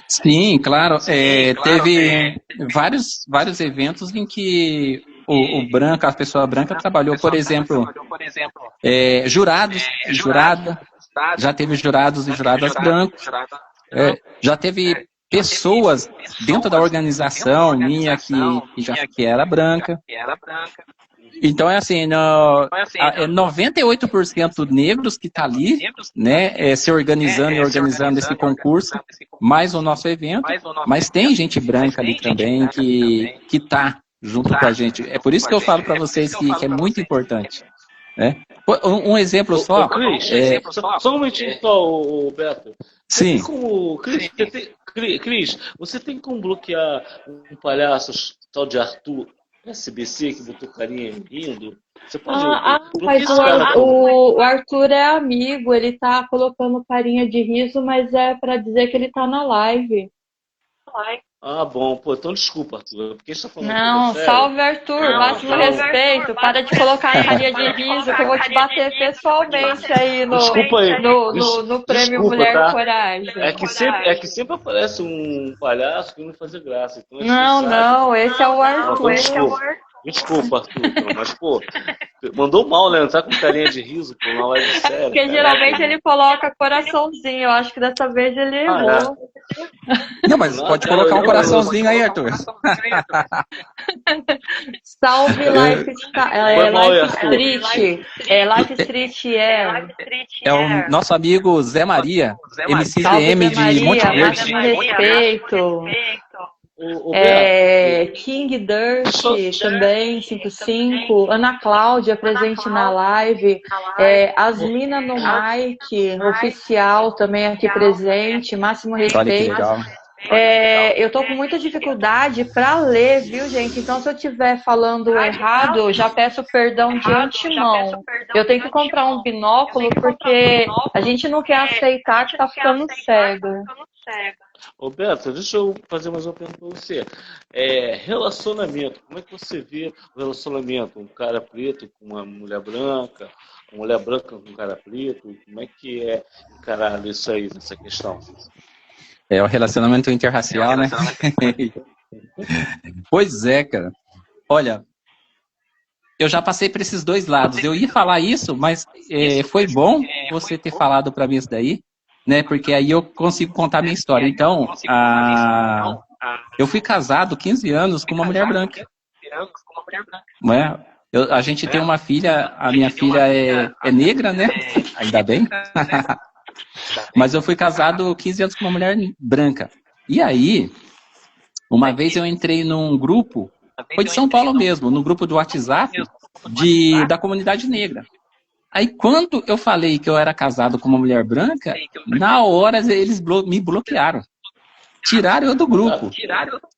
Sim, claro. Teve vários eventos em que a pessoa branca trabalhou, por exemplo, jurada, já teve jurados e juradas brancos, já teve pessoas dentro da organização minha que era branca. Então, assim, 98% negros que está ali, né, se organizando e organizando esse concurso, mais o nosso evento, mas tem gente branca ali também que está junto com a gente. É por isso que eu falo para vocês que é muito importante. Né? Um exemplo só... Só um momentinho só, Beto. Sim. Cris, você tem como bloquear um palhaço tal de Arthur SBC que botou carinha rindo? Você pode mas o Arthur é amigo, ele tá colocando carinha de riso, mas é para dizer que ele tá na live. Ah, bom, pô, então desculpa, Arthur, porque está falando. Não, salve Arthur, máximo respeito, para de colocar carinha de riso que eu vou te bater pessoalmente aí no prêmio Mulher Coragem. É que sempre aparece um palhaço que não faz graça. Então não, esse é o Arthur. Desculpa, Arthur, mas, pô, mandou mal, né? Não tá com carinha de riso, pô, na live séria. Porque geralmente ele coloca coraçãozinho, eu acho que dessa vez ele errou. Não, mas pode colocar um coraçãozinho aí, Arthur. Salve Life Street. Life Street é o nosso amigo Zé Maria, MCZM de Monte Verde. Respeito. King Dirt também, 55. Ana Cláudia presente na live. Asmina no Mike, oficial também aqui presente. Máximo respeito. Eu tô com muita dificuldade para ler, viu, gente? Então, se eu estiver falando errado, já peço perdão de antemão. Eu tenho que comprar um binóculo porque a gente não quer aceitar que tá ficando cego. Ô Beto, deixa eu fazer mais uma pergunta para você. Relacionamento, como é que você vê o relacionamento? Um cara preto com uma mulher branca com um cara preto, como é que é encarado isso aí, nessa questão? É o relacionamento interracial, né? Pois é, cara. Olha, eu já passei por esses dois lados. Eu ia falar isso, mas foi bom você ter falado para mim isso daí, né? Porque aí eu consigo contar a minha história. Então, eu fui casado 15 anos com uma mulher branca. Não é? A gente tem uma filha, a minha filha é negra, né? Ainda bem. Mas eu fui casado 15 anos com uma mulher branca. E aí, uma vez eu entrei num grupo, foi de São Paulo mesmo, no grupo do WhatsApp da comunidade negra. Aí quando eu falei que eu era casado com uma mulher branca, na hora eles me bloquearam. Tiraram eu do grupo.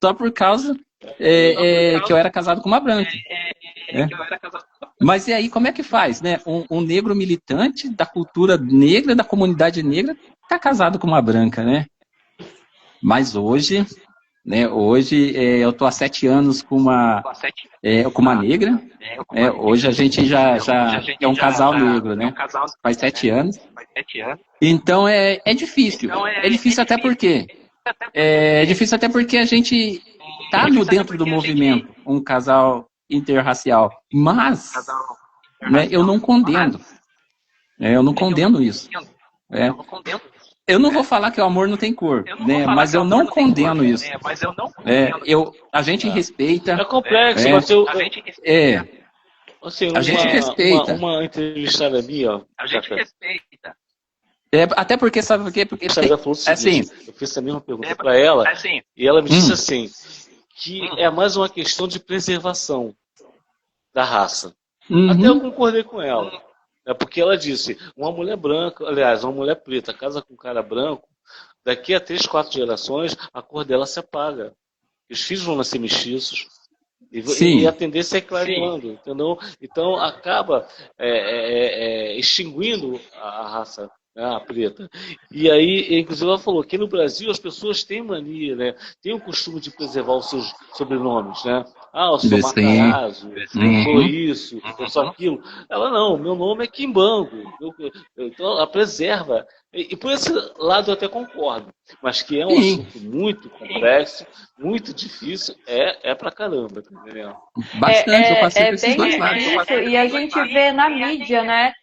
Só por causa que eu era casado com uma branca. Né? Mas e aí, como é que faz? Né? Um negro militante da cultura negra, da comunidade negra, está casado com uma branca, né? Mas hoje, né, eu estou há 7 anos com uma negra. Hoje a gente já é um casal negro, né? Faz 7 anos. Então é difícil. É difícil até porque a gente está dentro do movimento, um casal interracial. Mas né, eu não condeno. Eu não condeno isso. Eu não vou falar que o amor não tem cor, né? Mas eu não condeno isso. A gente respeita. É complexo, mas a gente respeita. Uma entrevistada minha, ó. A gente respeita. Até porque, sabe por quê? Porque ela falou o seguinte, eu fiz a mesma pergunta para ela, e ela me disse assim, que é mais uma questão de preservação da raça. Até eu concordei com ela. Porque ela disse, uma mulher branca, aliás, uma mulher preta, casa com um cara branco, daqui a 3, 4 gerações, a cor dela se apaga. Os filhos vão nascer mestiços. E a tendência é clareando, entendeu? Então acaba extinguindo a raça, né, a preta. E aí, inclusive, ela falou que no Brasil as pessoas têm mania, né? Tem o costume de preservar os seus sobrenomes, né? Eu sou Matarazzo, eu sou isso, eu sou aquilo. Ela não, meu nome é Quimbango. Então ela preserva. E por esse lado eu até concordo. Mas que é um assunto muito complexo, muito difícil, é pra caramba, tá entendendo? Bastante, eu passei por esses dois lados. E a gente vê na mídia, né?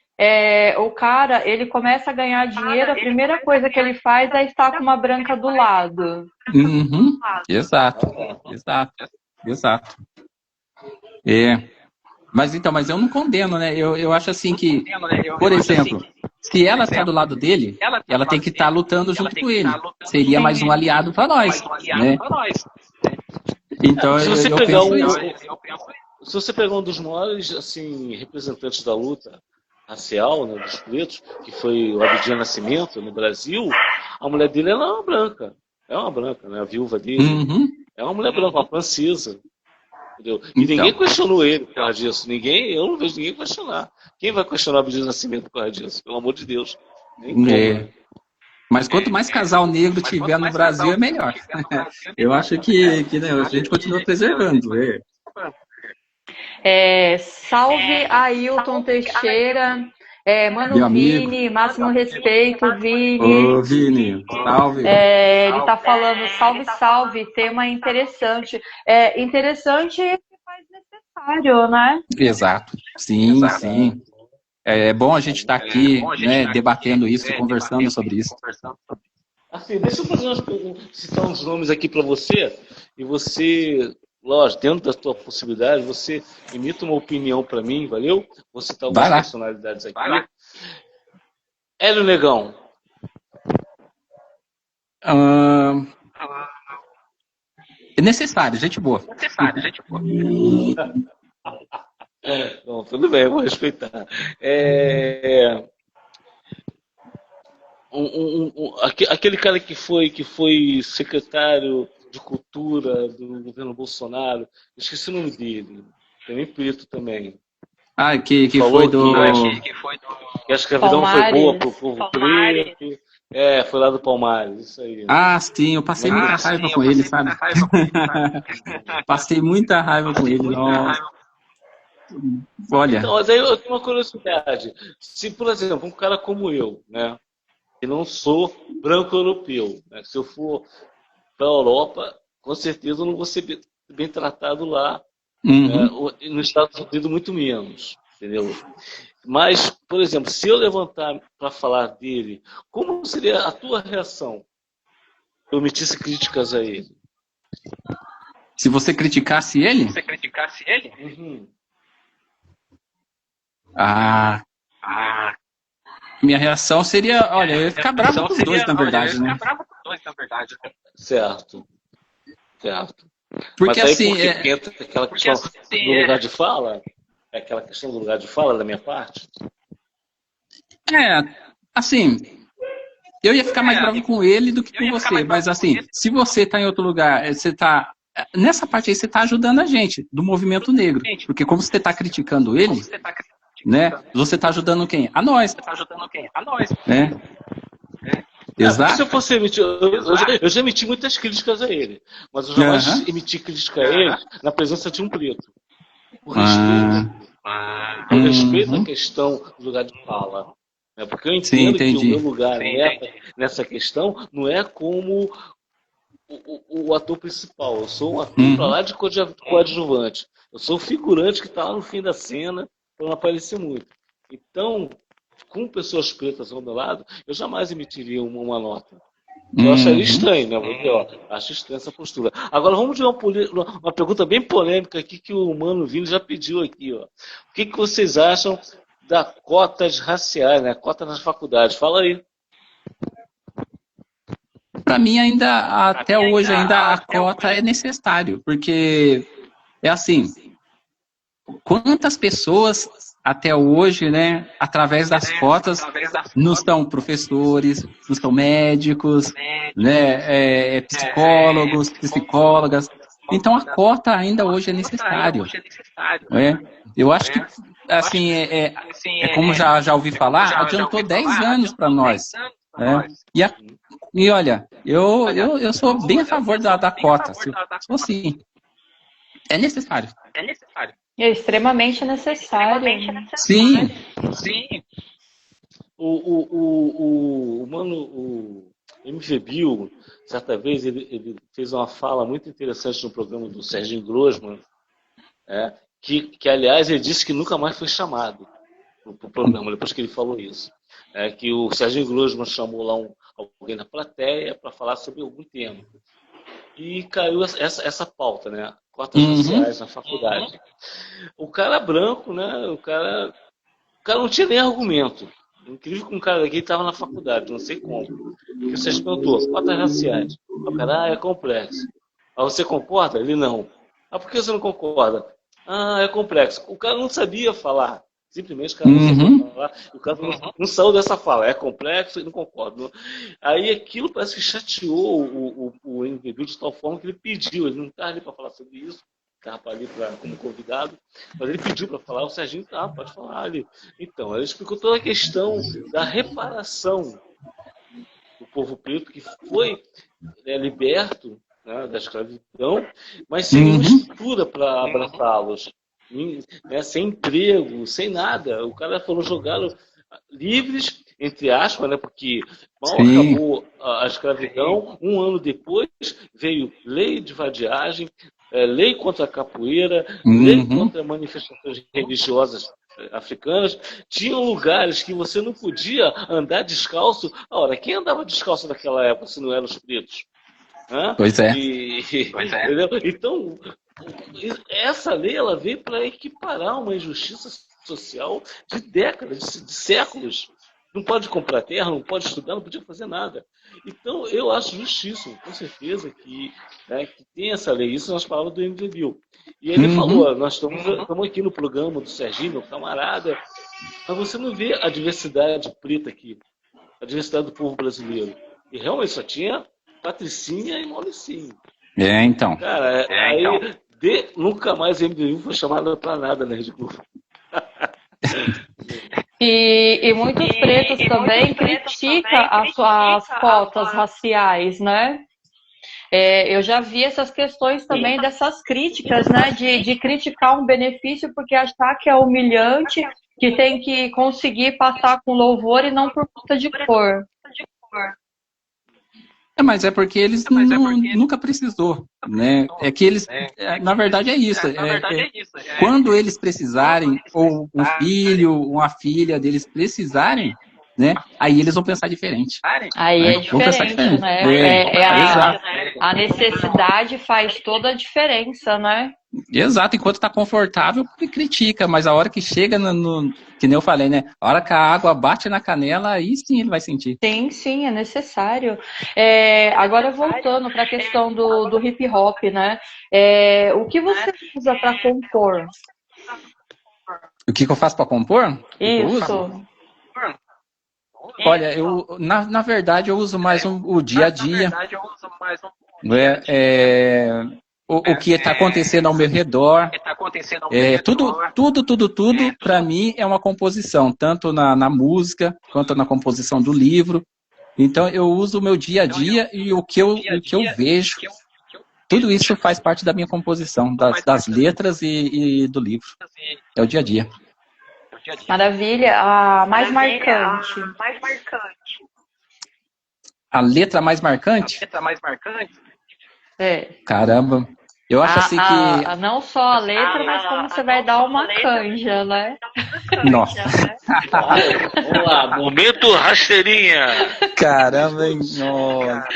O cara, ele começa a ganhar dinheiro, a primeira coisa que ele faz é estar com uma branca do lado. Exato. Mas eu não condeno, né? Eu acho assim que, por exemplo, se ela está do lado dele, ela tem que estar lutando junto com ele. Seria mais um aliado para nós, né? Então se você eu pegar penso isso. Se você pegar um dos maiores assim, representantes da luta racial, né, dos pretos, que foi o Abdias Nascimento no Brasil, a mulher dele era uma branca. É uma branca, né? A viúva dele. É uma mulher branca, uma francesa. Entendeu? E ninguém questionou ele por causa disso. Eu não vejo ninguém questionar. Quem vai questionar o Abdias Nascimento por causa disso? Pelo amor de Deus. Mas quanto mais casal negro tiver no Brasil, é melhor. Eu acho que né, a gente continua preservando. Salve Ailton Teixeira, Mano Vini, máximo respeito, Vini. Ô, Vini, salve. Ele tá falando, salve, tema interessante. Interessante e que faz necessário, né? Exato, sim. É bom a gente estar aqui, né, debatendo isso, conversando sobre isso. Assim, deixa eu fazer umas perguntas, citar uns nomes aqui para você, e você, lógico, dentro da tua possibilidade, você emita uma opinião para mim, valeu? Vou citar algumas personalidades aqui. Hélio Negão. É necessário, gente boa. Bom, tudo bem, eu vou respeitar. Aquele cara que foi secretário de cultura do governo Bolsonaro, esqueci o nome dele, também preto também. Que foi do... Que a escravidão foi boa pro povo preto. Foi lá do Palmares, isso aí. Sim, eu passei muita raiva com ele, sabe? Passei muita raiva com ele, olha. Então, mas aí eu tenho uma curiosidade. Se, por exemplo, um cara como eu, né, que não sou branco europeu, né, se eu for para a Europa, com certeza eu não vou ser bem tratado lá Uhum. Nos Estados Unidos, muito menos, entendeu? Mas, por exemplo, se eu levantar para falar dele, como seria a tua reação? Eu emitisse críticas a ele. Se você criticasse ele? Uhum. Minha reação seria, olha, eu ia ficar bravo com os dois, na verdade, né? Certo, certo. Porque Mas aí assim, porque entra aquela questão do lugar de fala? É aquela questão do lugar de fala da minha parte? assim, eu ia ficar mais bravo com ele do que com você, mas assim, se você tá em outro lugar, você tá nessa parte aí você tá ajudando a gente do movimento negro, porque como você tá criticando ele, né? Você tá ajudando quem? A nós, né? Porque se eu Exato. fosse emitir, eu já emiti muitas críticas a ele, mas eu jamais Aham. emiti crítica a ele na presença de um preto. Por Ah, respeito. Por respeito à uhum. questão do lugar de fala. Né? Porque eu Sim, entendo que o meu entendi. lugar nessa questão não é como o ator principal. Eu sou um ator para Uhum. lá de coadjuvante. Eu sou o figurante que está lá no fim da cena para não aparecer muito. Então, com pessoas pretas ao meu lado, eu jamais emitiria uma nota. Eu acharia Uhum. estranho, né? Porque, ó, acho estranha essa postura. Agora vamos de uma pergunta bem polêmica aqui que o Mano Vini já pediu aqui, ó. O que vocês acham da cotas raciais, né? Cota nas faculdades? Fala aí. Para mim ainda até hoje ainda a cota é necessário, porque é assim, quantas pessoas até hoje, né, através das cotas, não são professores, não são médicos, né, psicólogos, psicólogas. Então a cota ainda hoje é necessário, né? Eu acho que assim é como já ouvi falar, adiantou 10 anos para nós, né? E olha, eu sou bem a favor da cota, se fosse, é necessário. É extremamente necessário. Sim. O MV Bill, certa vez, ele fez uma fala muito interessante no programa do Serginho Grosman, que, aliás, ele disse que nunca mais foi chamado para o programa, depois que ele falou isso. Que o Serginho Grosman chamou lá alguém na plateia para falar sobre algum tema. E caiu essa pauta, né? Cotas raciais na faculdade. O cara branco, né? O cara não tinha nem argumento. Incrível que um cara daqui estava na faculdade, não sei como. Que você perguntou, cotas raciais. O cara, é complexo. Aí você concorda? Ele não. Por que você não concorda? É complexo. O cara não sabia falar. Simplesmente o cara não sabia falar. O cara não saiu dessa fala. É complexo e não concordo. Aí aquilo parece que chateou o indivíduo de tal forma que ele pediu. Ele não estava ali para falar sobre isso. Estava ali como convidado. Mas ele pediu para falar. O Serginho pode falar ali. Então, ele explicou toda a questão da reparação do povo preto que foi liberto, né, da escravidão, mas sem nenhuma estrutura para abraçá-los. Sem emprego, sem nada. O cara falou, jogaram livres, entre aspas, né, porque mal acabou a escravidão, um ano depois veio lei de vadiagem, lei contra a capoeira, lei contra manifestações religiosas africanas. Tinham lugares que você não podia andar descalço. Ora, quem andava descalço naquela época se não eram os pretos? Pois é. Entendeu? Então, essa lei ela veio para equiparar uma injustiça social de décadas, de séculos. Não pode comprar terra, não pode estudar, não podia fazer nada. Então, eu acho justíssimo, com certeza, que tem essa lei. Isso nas palavras do MV Bill. E ele falou, nós estamos aqui no programa do Serginho, meu camarada, mas você não vê a diversidade preta aqui, a diversidade do povo brasileiro. E realmente só tinha Patricinha e Mauricinho. Então. Cara, aí nunca mais a MDU foi chamada para nada na Rede Globo. E muitos pretos também criticam as cotas raciais, né? Eu já vi essas questões também dessas críticas, né? De criticar um benefício porque achar que é humilhante, que tem que conseguir passar com louvor e não por conta de cor. Mas é porque eles nunca precisou, né? É que eles, na verdade é isso. Quando eles precisarem, ou um filho, uma filha deles precisarem, né? Aí eles vão pensar diferente. Aí né? é diferente, né? A necessidade faz toda a diferença, né? Exato, enquanto está confortável, ele critica, mas a hora que chega que nem eu falei, né? A hora que a água bate na canela, aí sim ele vai sentir. Sim, é necessário. Agora voltando para a questão do hip hop, né? O que você usa para compor? O que eu faço para compor? Isso. Olha, na verdade eu uso mais o dia a dia. O que está acontecendo ao meu redor. Tudo para mim é uma composição, tanto na música quanto na composição do livro. Então eu uso o meu dia a dia e o que eu vejo. Tudo isso faz parte da minha composição, das letras e do livro. É o dia a dia. Maravilha. A mais marcante. A letra mais marcante? Caramba. Eu acho assim que... Não só a letra, mas como você vai dar uma canja, né? Nossa. Vamos lá, momento rasteirinha. Caramba, hein? Nossa.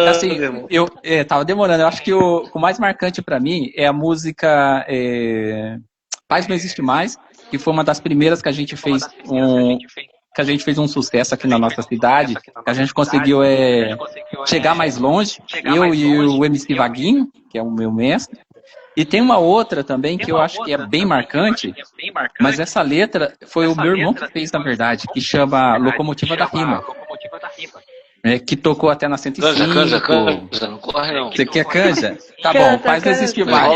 Assim, tava demorando. Eu acho que o mais marcante para mim é a música Paz Não Existe Mais, que foi uma das primeiras que a gente fez um sucesso aqui na nossa cidade, que a gente conseguiu chegar mais longe, eu e o MC Vaguinho, que é o meu mestre. E tem uma outra também que eu acho que é bem marcante, mas essa letra foi o meu irmão que fez, na verdade, que chama Locomotiva da Rima. Que tocou até na 105. Canja, não corre não. Você quer canja? Tá bom, Paz Não Existe Mais.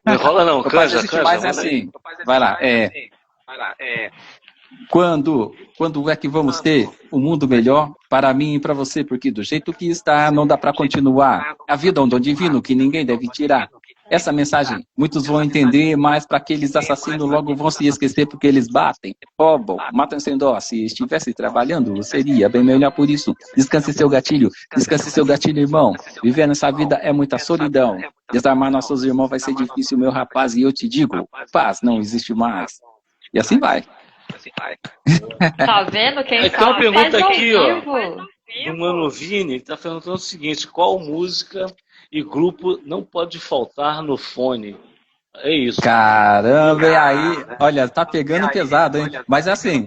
Não enrola não, Paz Não Existe Mais é assim. Vai lá, Quando é que vamos ter um mundo melhor para mim e para você? Porque do jeito que está, não dá para continuar. A vida é um dom divino que ninguém deve tirar. Essa mensagem muitos vão entender, mas para aqueles assassinos logo vão se esquecer porque eles batem, roubam, matam sem dó. Se estivesse trabalhando, seria bem melhor por isso. Descanse seu gatilho, irmão. Viver nessa vida é muita solidão. Desarmar nossos irmãos vai ser difícil, meu rapaz, e eu te digo, paz não existe mais. E assim vai. Tá vendo? Quem Então sabe pergunta faz aqui, ao ó, vivo. do Mano Vini, tá perguntando o seguinte: qual música e grupo não pode faltar no fone? É isso. Caramba, e aí, olha, tá pegando pesado, hein? Mas assim,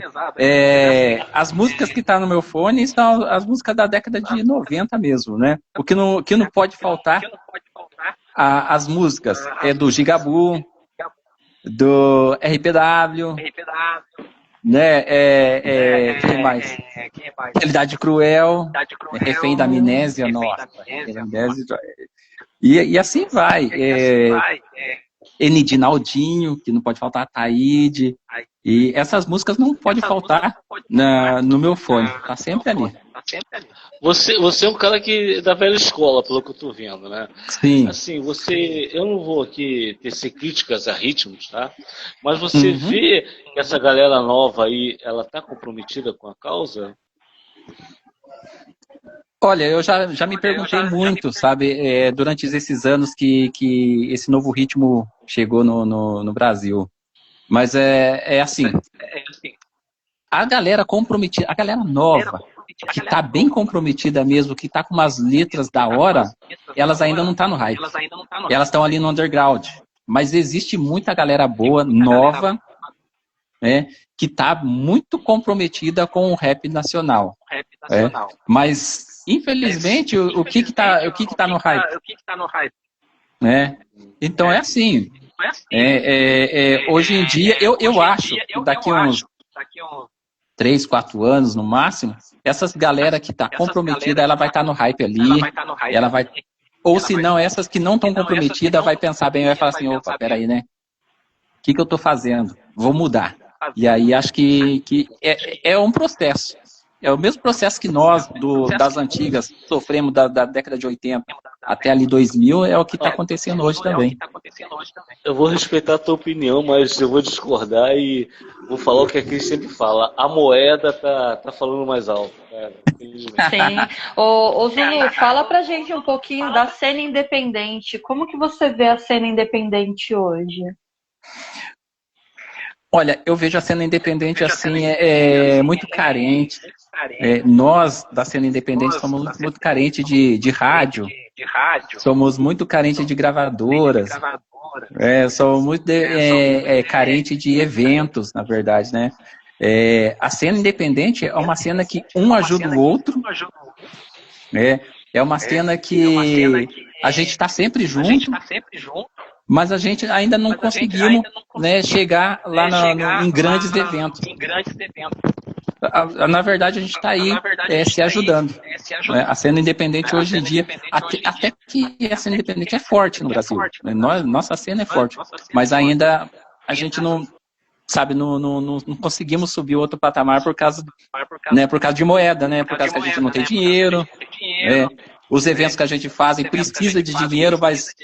as músicas que tá no meu fone são as músicas da década de 90 mesmo, né? O que não pode faltar, as músicas do Gigabu, do RPW, né? Quem mais? Realidade Cruel, Refém da Amnésia, nossa. E assim vai. Naldinho, que não pode faltar, Taíde. E essas músicas não podem faltar no meu fone. Tá sempre ali. Você é um cara que da velha escola, pelo que eu tô vendo, né? Sim. Assim, eu não vou aqui tecer críticas a ritmos, tá? Mas você vê que essa galera nova aí, ela tá comprometida com a causa? Olha, eu já me perguntei muito, sabe, durante esses anos que esse novo ritmo chegou no Brasil. Mas é assim, a galera comprometida, a galera nova, que tá bem comprometida mesmo, que tá com umas letras da hora, elas ainda não tá no hype. Elas estão ali no underground. Mas existe muita galera boa, nova, né, que tá muito comprometida com o rap nacional. Mas infelizmente, o que tá no hype? Então é assim. Hoje em dia, eu acho que daqui uns 3, 4 anos no máximo, essas galera que tá comprometida, ela vai estar no hype ali, ela vai. Ou se não, essas que não estão comprometidas, vai pensar bem, vai falar assim, opa, peraí, né? O que eu tô fazendo? Vou mudar. E aí acho que é um processo. É o mesmo processo que nós, das antigas, sofremos da década de 80 até ali 2000, é o que está acontecendo hoje também. Eu vou respeitar a tua opinião, mas eu vou discordar e vou falar o que a Cris sempre fala. A moeda tá falando mais alto, cara. Infelizmente. Sim. Ô Zulu, fala pra gente um pouquinho da cena independente. Como que você vê a cena independente hoje? Olha, eu vejo a cena independente assim, muito carente. Nós, da cena independente, somos muito carentes de rádio, somos muito carentes de gravadoras, somos muito carentes de eventos, na verdade, né? A cena independente é uma cena que um ajuda o outro, é uma cena que a gente está sempre junto, mas a gente ainda não conseguimos, né, chegar lá em grandes eventos. Na verdade, a gente está aí se ajudando. A cena independente hoje em dia, até que a cena independente é forte no Brasil. Nossa cena é forte, mas ainda a gente não, sabe, não conseguimos subir outro patamar por causa de moeda, né? Por causa que a gente não tem dinheiro. Os eventos que a gente faz precisa de dinheiro, mas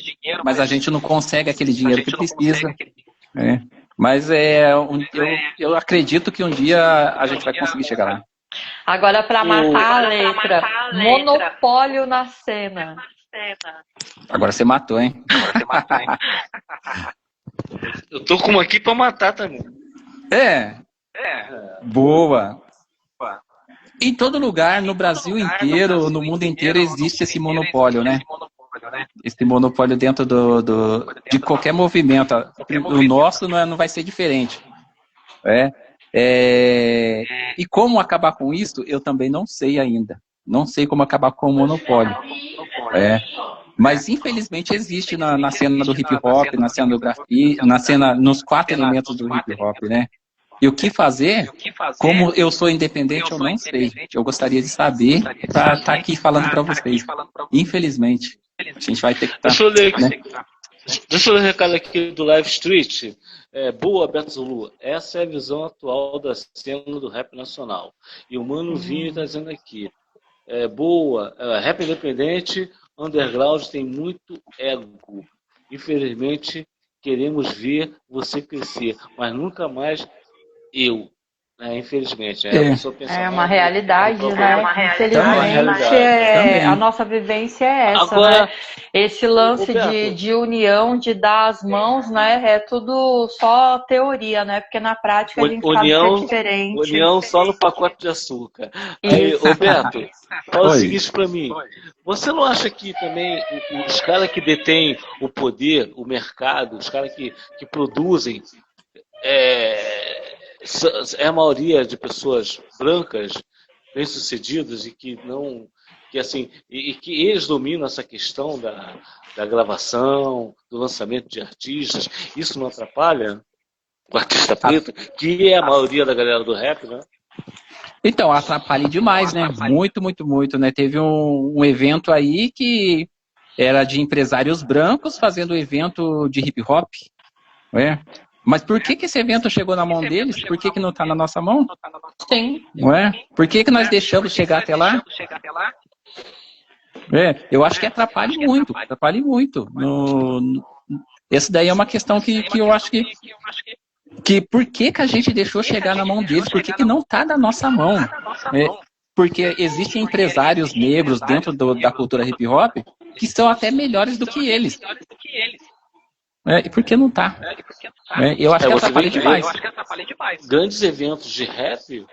a gente não consegue aquele dinheiro que precisa. Mas eu acredito que um dia a gente vai conseguir chegar lá. Agora, para matar a letra, monopólio na cena. Agora você matou, hein? Eu tô com uma aqui para matar também. Boa. Em todo lugar, no Brasil inteiro, no mundo inteiro, existe esse monopólio, né? Esse monopólio dentro de qualquer movimento. O nosso não vai ser diferente. E como acabar com isso, eu também não sei ainda. Não sei como acabar com o monopólio. Mas, infelizmente, existe na cena do hip hop, na cena do grafite, nos 4 elementos do hip hop, né? E o que fazer? Como eu sou independente, eu não sei. Eu gostaria de saber para estar aqui falando para vocês. Infelizmente, a gente vai ter que estar... Deixa eu ler o recado aqui do Live Street. Boa, Beto Zulu. Essa é a visão atual da cena do rap nacional. E o Mano Vinho está dizendo aqui. Boa, rap independente, underground tem muito ego. Infelizmente, queremos ver você crescer, mas nunca mais eu. Infelizmente. É uma realidade, né? Infelizmente, a nossa vivência é essa, agora, né? Esse lance de união, de dar as mãos, né? É tudo só teoria, né? Porque na prática a gente sabe que é diferente. União só no pacote de açúcar. Aí, Roberto, fala o seguinte pra mim. Você não acha que também os caras que detêm o poder, o mercado, os caras que produzem, é a maioria de pessoas brancas, bem-sucedidas e que não, que assim, e que eles dominam essa questão da gravação, do lançamento de artistas? Isso não atrapalha o artista preto, que é a maioria da galera do rap, né? Então, atrapalha demais, né? Muito, muito, muito, né? Teve um evento aí que era de empresários brancos fazendo evento de hip hop, Mas por que esse evento chegou na mão deles? Por que não está na nossa mão? Sim. Não é? Por que nós deixamos chegar até lá? Eu acho que atrapalha muito. Essa daí é uma questão que eu acho que por que a gente deixou chegar na mão deles? Por que não está na nossa mão? Porque existem empresários negros dentro da cultura hip hop que são até melhores do que eles. E por que não tá? Eu acho que atrapalha demais. Grandes eventos de rap,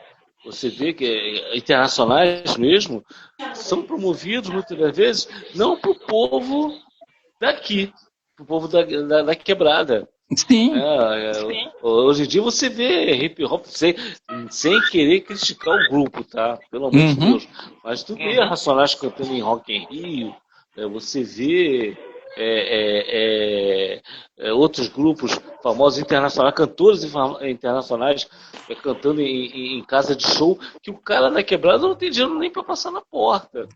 você vê que internacionais mesmo, são promovidos muitas das vezes não para o povo daqui, para o povo da quebrada. Sim. Hoje em dia você vê hip hop sem querer criticar o grupo, tá? Pelo amor de Deus. Mas tu vê Racionais cantando em Rock in Rio, você vê outros grupos famosos internacionais, cantores internacionais cantando em casa de show, que o cara da quebrada não tem dinheiro nem para passar na porta.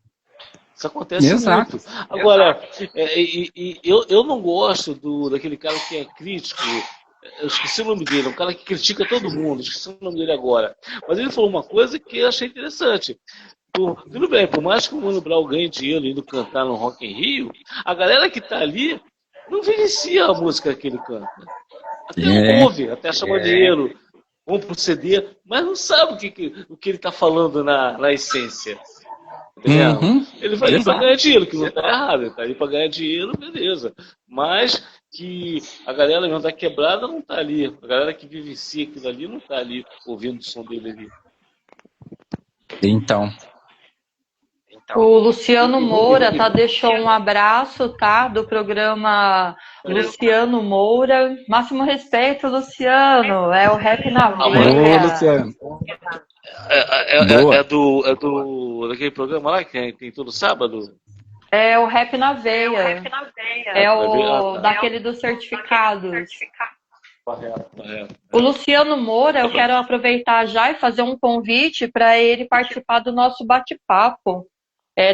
Isso acontece muito. Agora, eu não gosto daquele cara que é crítico Eu esqueci o nome dele, um cara que critica todo mundo, esqueci o nome dele agora. Mas ele falou uma coisa que eu achei interessante. Tudo bem, por mais que o Mano Brown ganhe dinheiro indo cantar no Rock in Rio, a galera que tá ali não vivencia a música que ele canta. Até ouve, até chama dinheiro, vão pro CD, mas não sabe o que ele tá falando na essência. Entendeu? Ele vai ali pra ganhar dinheiro, que não tá errado, ele tá ali pra ganhar dinheiro, beleza. Mas que a galera mesmo da quebrada não tá ali. A galera que vivencia aquilo ali não tá ali ouvindo o som dele ali. Então. O Luciano Moura deixou um abraço, tá? Do programa Luciano Moura. Máximo respeito, Luciano. É o Rap na Veia. Luciano. Daquele programa lá que tem todo sábado? É o Rap na Veia. É o daquele dos certificados. O Luciano Moura, eu quero aproveitar já e fazer um convite para ele participar do nosso bate-papo.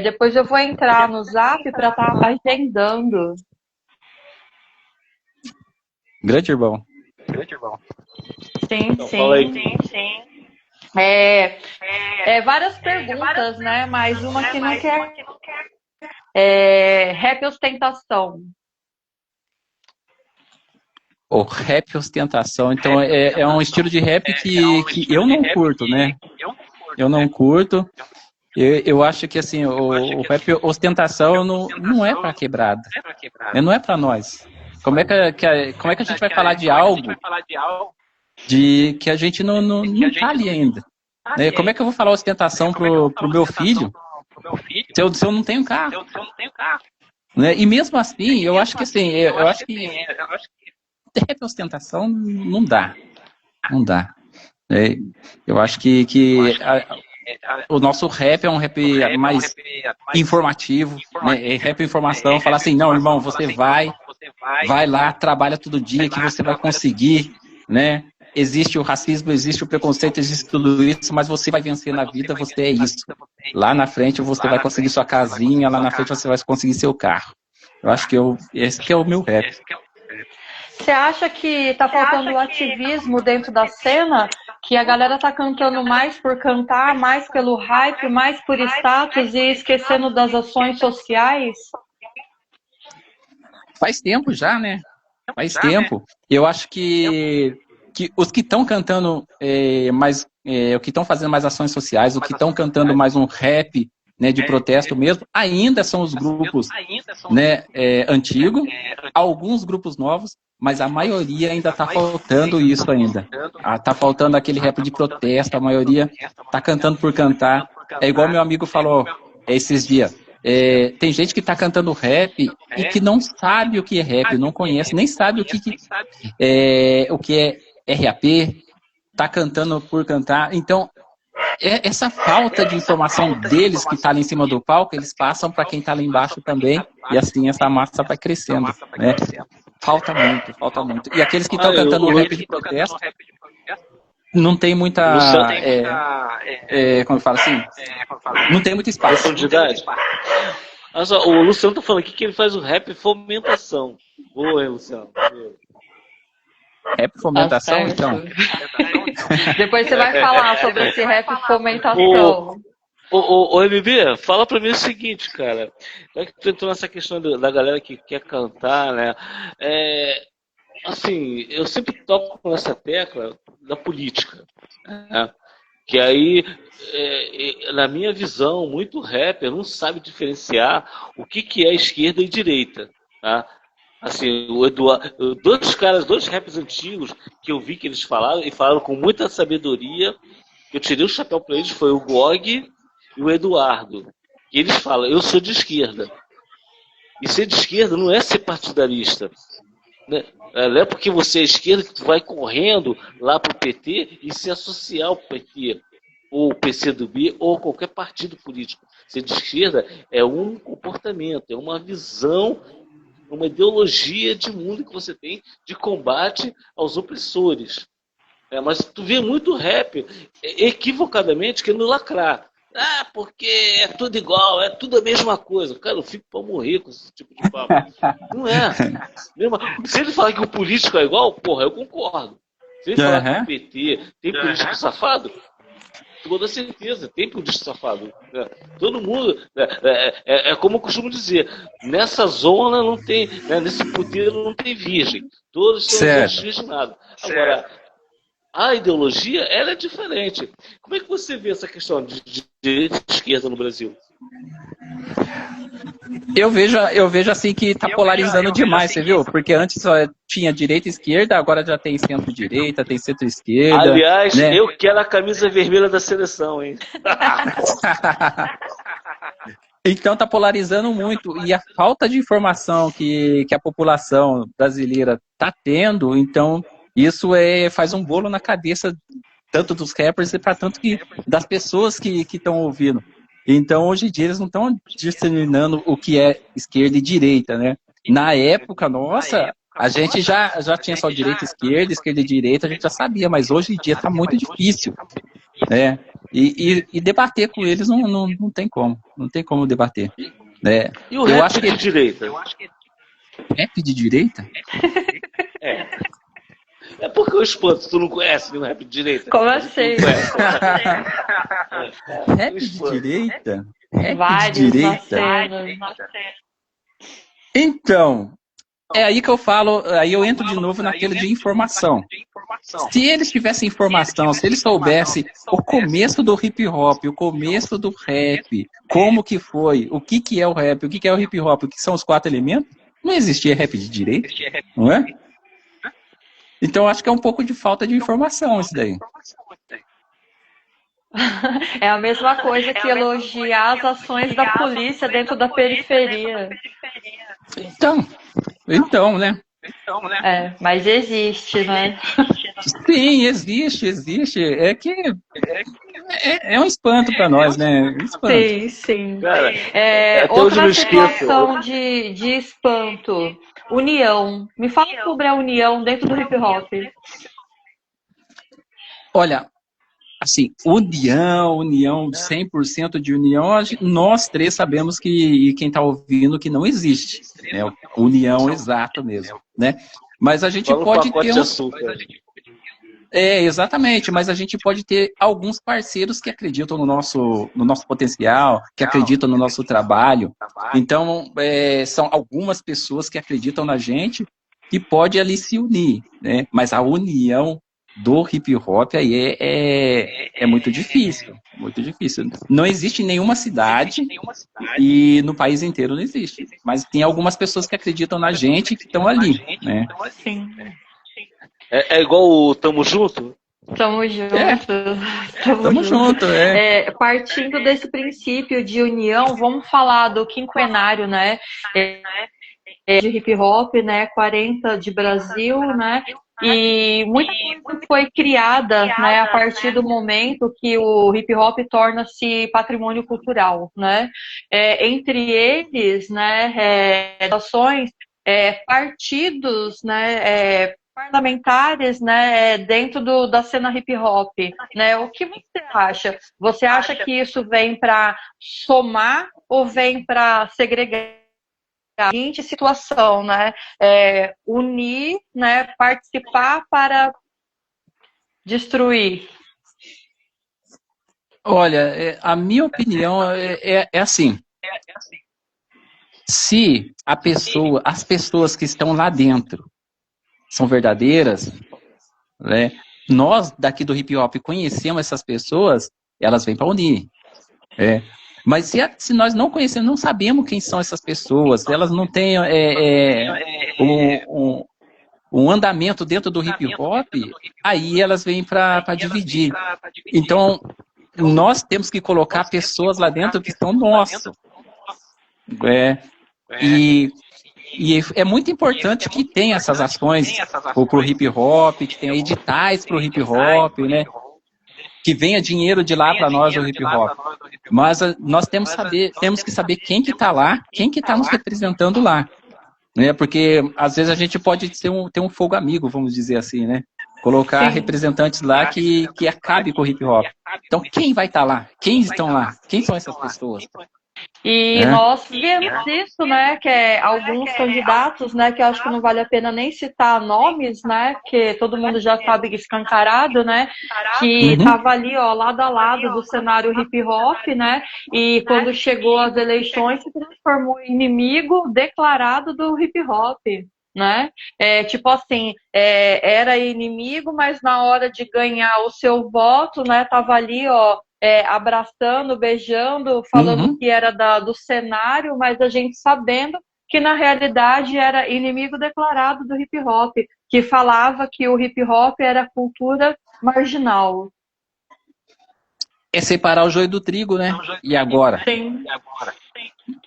Depois eu vou entrar no Zap para estar agendando. Grande irmão. Sim, então, sim. Várias perguntas, né? Mas uma que não quer. Rap ostentação. O rap ostentação, então é um estilo de rap que eu não curto, né? Eu não curto. Eu acho que assim, o rap ostentação não é para quebrada. Não é para nós. Como é que a gente vai falar de algo de que a gente não tá ali ainda? Né? Como é que eu vou falar ostentação pro meu filho se eu não tenho carro? Né? E mesmo assim, eu acho que assim, rap ostentação não dá. Não dá. Eu acho que o nosso rap é um rap mais informativo, né? Rap informação, falar assim, não, irmão, você vai lá, trabalha todo dia que você vai conseguir, né? Existe o racismo, existe o preconceito, existe tudo isso, mas você vai vencer na vida, você é isso. Lá na frente você vai conseguir sua casinha, lá na frente você vai conseguir seu carro. Eu acho que esse que é o meu rap. Você acha que tá faltando ativismo dentro da cena? Que a galera tá cantando mais por cantar, mais pelo hype, mais por status e esquecendo das ações sociais? Faz tempo já, né? Faz tempo. Eu acho que os que estão cantando o que estão fazendo mais ações sociais, o que estão cantando mais um rap, né, de protesto mesmo, ainda são os grupos, né, antigos, alguns grupos novos, mas a maioria ainda está faltando isso ainda. Está faltando aquele rap de protesto, a maioria está cantando por cantar. É igual meu amigo falou esses dias. Tem gente que está cantando rap e que não sabe o que é rap, não conhece, nem sabe o que é RAP, está cantando por cantar. Então, essa falta de informação deles que está ali em cima do palco, eles passam para quem está lá embaixo também, e assim essa massa vai crescendo, né? Falta muito. E aqueles que estão cantando rap de protesto, não tem muita... como eu falo assim? Não tem muito espaço. Profundidade. Olha só, o Luciano tá falando aqui que ele faz o rap fomentação. Boa, Luciano. Rap fomentação, então? Depois você vai falar sobre esse rap fomentação. Ô, MB, fala pra mim o seguinte, cara. Já que tu entrou nessa questão da galera que quer cantar, né? Assim, eu sempre toco nessa tecla da política, né? Que aí, na minha visão, muito rapper não sabe diferenciar o que é esquerda e direita, tá? Assim, o Eduardo, dois rappers antigos que eu vi que eles falaram, e falaram com muita sabedoria, eu tirei o chapéu pra eles, foi o Gog e o Eduardo. E eles falam, eu sou de esquerda. E ser de esquerda não é ser partidarista. Né? Não é porque você é esquerda que tu vai correndo lá pro PT e se associar ao PT, ou PCdoB, ou qualquer partido político. Ser de esquerda é um comportamento, é uma visão, uma ideologia de mundo que você tem de combate aos opressores. Mas tu vê muito rap equivocadamente querendo lacrar. porque é tudo igual, é tudo a mesma coisa. Cara, eu fico pra morrer com esse tipo de papo. Não é. Se ele falar que o político é igual, porra, eu concordo. Se ele falar que o PT tem político safado, toda certeza, tem político safado. Todo mundo, é como eu costumo dizer, nessa zona não tem, nesse puteiro não tem virgem. Todos são virginados. Agora, a ideologia, ela é diferente. Como é que você vê essa questão de direita e esquerda no Brasil? Eu vejo assim que está polarizando demais, você viu? Porque antes só tinha direita e esquerda, agora já tem centro-direita, tem centro-esquerda. Aliás, né? Eu quero a camisa vermelha da seleção, hein? Então está polarizando muito. E a falta de informação que a população brasileira está tendo, então isso faz um bolo na cabeça tanto dos rappers e para tanto das pessoas que estão ouvindo. Então, hoje em dia, eles não estão disseminando o que é esquerda e direita, né? Na época, nossa, a gente já tinha só direita e direita, a gente já sabia, mas hoje em dia está muito difícil, né? E debater com eles não tem como, não tem como debater. Né? E o rap de direita? Rap de direita? É porque eu espanto, tu não conhece nenhum rap de direita. Como assim? Rap de direita? Vários de direita? Então, é aí que eu falo, aí eu entro de novo naquele de informação. Se eles tivessem informação, se eles soubessem o começo do hip hop, o começo do rap, como que foi, o que é o rap, o que é o hip hop, o que são os 4 elementos, não existia rap de direita, não é? Então, acho que é um pouco de falta de informação isso daí. É a mesma coisa que elogiar as ações da polícia dentro da periferia. Então, né? Mas existe, né? Sim, existe. É que é um espanto para nós, né? Espanto. Sim. Cara, outra situação de espanto. União. Me fala sobre a união dentro do hip hop. Olha, assim, união, 100% de união, nós 3 sabemos e quem está ouvindo que não existe. Né? União exata mesmo. Né? Mas a gente pode ter exatamente, mas a gente pode ter alguns parceiros que acreditam no nosso potencial, que acreditam no nosso trabalho. Então, são algumas pessoas que acreditam na gente e pode ali se unir, né? Mas a união do hip hop aí é muito difícil, muito difícil. Não existe em nenhuma cidade e no país inteiro não existe. Mas tem algumas pessoas que acreditam na gente que estão ali, né? Sim. É igual o Tamo Junto? Tamo junto. Tamo junto, partindo desse princípio de união, vamos falar do quinquenário, né? De hip hop, né? 40 de Brasil, né? E muita coisa foi criada, né, a partir do momento que o hip hop torna-se patrimônio cultural, né? Entre eles, né, ações, partidos, né, parlamentares, né, dentro da cena hip hop, né? O que você acha? Você acha que isso vem para somar ou vem para segregar? A seguinte situação, né? Unir, né? Participar para destruir. Olha, a minha opinião é assim. Se as pessoas que estão lá dentro são verdadeiras, né? Nós daqui do hip hop conhecemos essas pessoas, elas vêm para unir. Mas se nós não conhecemos, não sabemos quem são essas pessoas, elas não têm um andamento dentro do hip hop, aí elas vêm para dividir. Então, nós temos que colocar pessoas lá dentro que são nossas. E é muito importante que tenha essas ações para o hip hop, que tenha editais para o hip hop, né? Que venha dinheiro de lá para nós do hip hop. Mas nós temos que saber quem que está lá, quem que está nos representando lá. Né? Porque às vezes a gente pode ter um fogo amigo, vamos dizer assim, né? Colocar Sim. representantes lá que acabe com o hip hop. Então, quem vai estar lá? Quem estão lá? Quem são essas pessoas? E nós vemos isso, né, que alguns candidatos, né, que eu acho que não vale a pena nem citar nomes, né, que todo mundo já sabe escancarado, né, que estava ali, ó, lado a lado do cenário hip hop, né, e quando chegou as eleições se transformou em inimigo declarado do hip hop. Né? Tipo assim, era inimigo, mas na hora de ganhar o seu voto, né, tava ali, ó, abraçando, beijando, falando que era do cenário, mas a gente sabendo que na realidade era inimigo declarado do hip hop, que falava que o hip hop era cultura marginal. É separar o joio do trigo, né? E agora? Sim.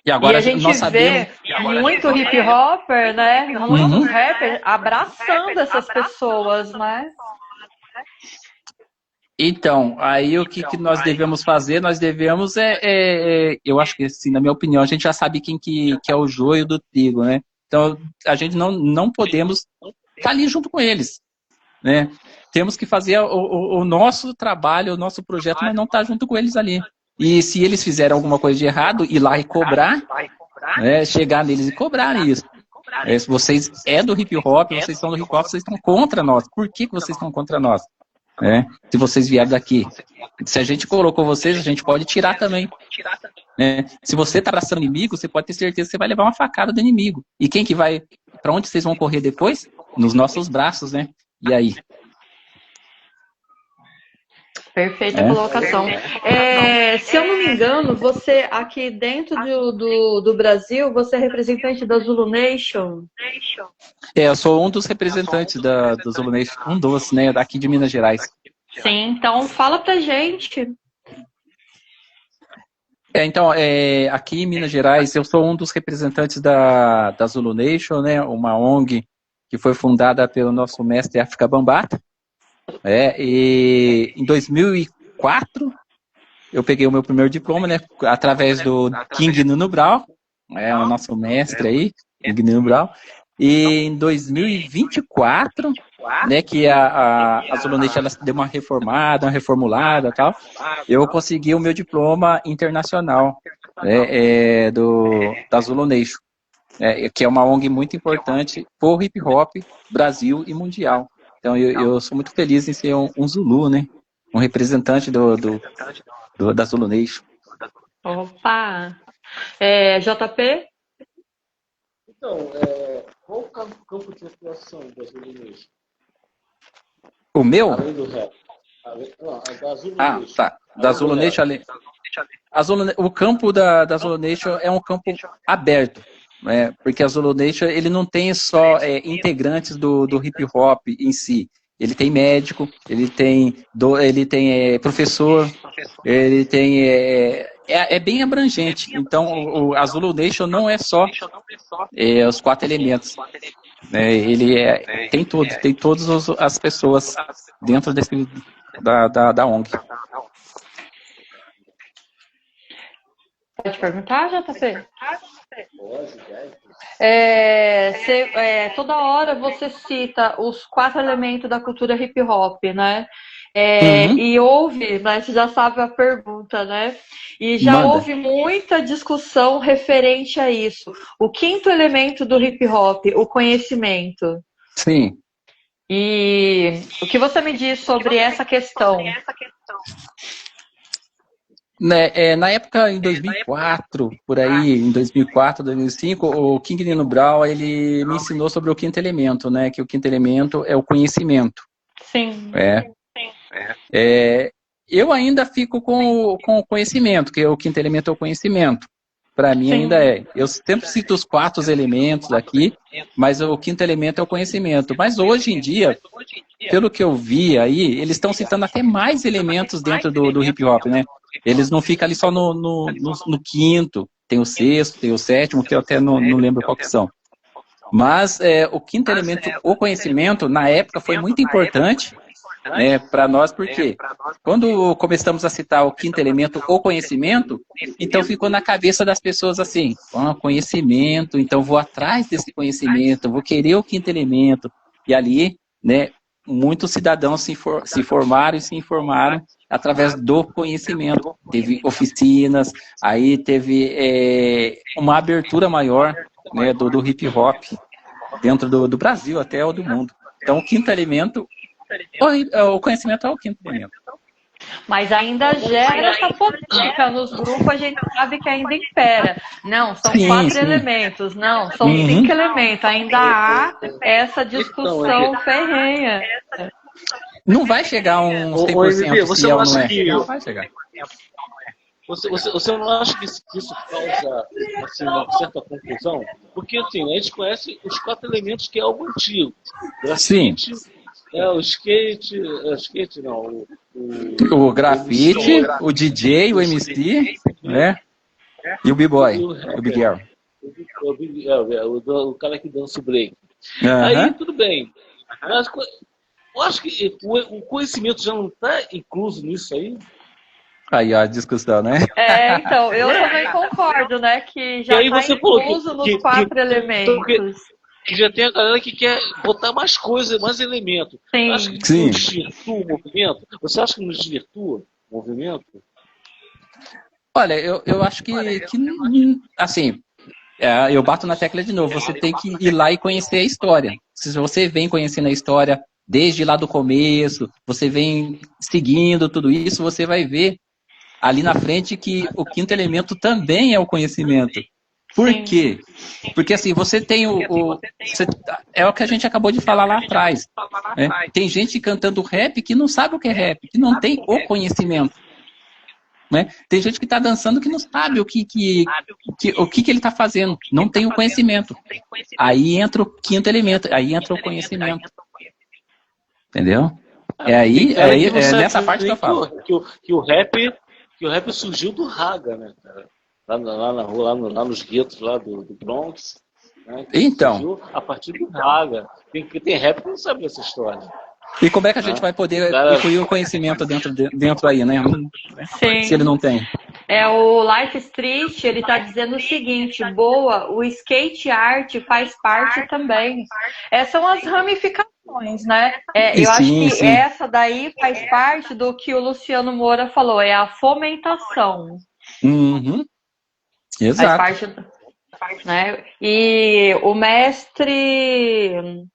E agora a gente nós sabemos... vê muito hip hopper, né? Muitos rappers abraçando essas pessoas, né? Então, aí o que nós devemos fazer? Nós devemos eu acho que, assim, na minha opinião, a gente já sabe quem que é o joio do trigo, né? Então, a gente não podemos estar ali junto com eles, né? Temos que fazer o nosso trabalho, o nosso projeto, mas não estar junto com eles ali. E se eles fizerem alguma coisa de errado, ir lá e cobrar, né? Chegar neles e cobrar isso. Se vocês do hip hop, vocês estão do hip hop, vocês estão contra nós. Por que vocês estão contra nós? Se vocês vierem daqui. Se a gente colocou vocês, a gente pode tirar também. Se você está abraçando inimigo, você pode ter certeza que você vai levar uma facada do inimigo. E quem que vai... Para onde vocês vão correr depois? Nos nossos braços, né? E aí? Perfeita colocação. Se eu não me engano, você aqui dentro do Brasil, você é representante da Zulu Nation? Eu sou um dos representantes da Zulu Nation, um dos, né, daqui de Minas Gerais. Sim, então fala pra gente. Então, aqui em Minas Gerais, eu sou um dos representantes da Zulu Nation, né, uma ONG que foi fundada pelo nosso mestre África Bambata. E em 2004, eu peguei o meu primeiro diploma, né, através do King Nuno Brau, o nosso mestre aí, King Nuno Brau. E em 2024, né, que a Zulu Nation ela deu uma reformada, uma reformulada e tal, eu consegui o meu diploma internacional, da Zulu Nation, que é uma ONG muito importante por hip hop, Brasil e mundial. Então eu sou muito feliz em ser um Zulu, né, um representante da Zulu Nation. Opa! JP? Então, qual o campo de atuação da Zulu Nation? O meu? Além do rap. Da Zulu Nation. Tá. Da Zulu Nation, o campo da Zulu Nation é um campo aberto, né? Porque a Zulu Nation ele não tem só integrantes do hip hop em si. Ele tem médico, ele tem professor, ele tem... É bem abrangente. Então, a Zulu Nation não é só os 4 elementos. Ele tem todas as pessoas dentro da ONG. Pode perguntar, JP? Toda hora você cita os 4 elementos da cultura hip hop, né? E houve, né, você já sabe a pergunta, né? E já houve muita discussão referente a isso. O 5º elemento do hip hop, o conhecimento. Sim. E o que você me diz sobre essa questão? Na época, em 2004, por aí, em 2004, 2005, o King Nuno Brau, ele me ensinou sobre o 5º elemento, né? Que o 5º elemento é o conhecimento. Sim. Eu ainda fico com o conhecimento, que o 5º elemento é o conhecimento. Para mim ainda Eu sempre cito os 4 elementos aqui, mas o 5º elemento é o conhecimento. Mas hoje em dia, pelo que eu vi aí, eles estão citando até mais elementos dentro do hip hop, né? Eles não ficam ali só no 5º, tem o 6º, tem o 7º, que eu até não lembro qual que são. Mas o 5º elemento, o conhecimento, na época foi muito importante, né, para nós, porque quando começamos a citar o 5º elemento, o conhecimento, então ficou na cabeça das pessoas assim, conhecimento, então vou atrás desse conhecimento, vou querer o 5º elemento, e ali, né, muitos cidadãos se formaram e se informaram através do conhecimento. Teve oficinas, aí teve uma abertura maior, né, do hip hop dentro do Brasil até o do mundo. Então, o quinto elemento, o conhecimento é o quinto elemento. Mas ainda gera essa política nos grupos, a gente sabe que ainda impera. Não, são 4 elementos, não, são 5 elementos. Ainda há essa discussão ferrenha. Não vai chegar um 100% você se não não é. que... Não vai chegar. Você não acha que isso causa assim, uma certa confusão? Porque assim, a gente conhece os 4 elementos que é algo antigo. Grafite, o skate não, o grafite, o DJ, o MC, né? E o B-boy, o Big Girl. O cara que dança o break. Aí tudo bem. Mas eu acho que o conhecimento já não está incluso nisso aí. Aí, ó, a discussão, né? Então, eu também concordo, né? Que já está incluso nos 4 elementos. Que já tem a galera que quer botar mais coisas, mais elementos. Sim. Acho que não desvirtua o movimento. Você acha que não desvirtua o movimento? Olha, eu acho que assim, eu bato na tecla de novo. Você tem que ir lá e conhecer a história. Se você vem conhecendo a história desde lá do começo, você vem seguindo tudo isso, você vai ver ali na frente que o quinto elemento também é o conhecimento. Por quê? Porque assim, você tem é o que a gente acabou de falar lá atrás. Né? Tem gente cantando rap que não sabe o que é rap, que não tem o conhecimento. Né? Tem gente que está dançando que não sabe o que ele está fazendo, não tem o conhecimento. Aí entra o quinto elemento, aí entra o conhecimento. Entendeu? É nessa parte que eu falo. Que o rap surgiu do Raga, né, cara? Lá na rua, lá nos guetos lá do Bronx. Né? Então. Surgiu a partir do Raga. Tem rap que não sabe dessa história. E como é que a gente vai poder incluir o conhecimento dentro aí, né? Sim. Se ele não tem. O Life Street, ele está dizendo o seguinte, o skate art faz parte também. São as ramificações, né? Eu acho que essa daí faz parte do que o Luciano Moura falou, é a fomentação. Uhum. Exato. Faz parte, né? E o mestre...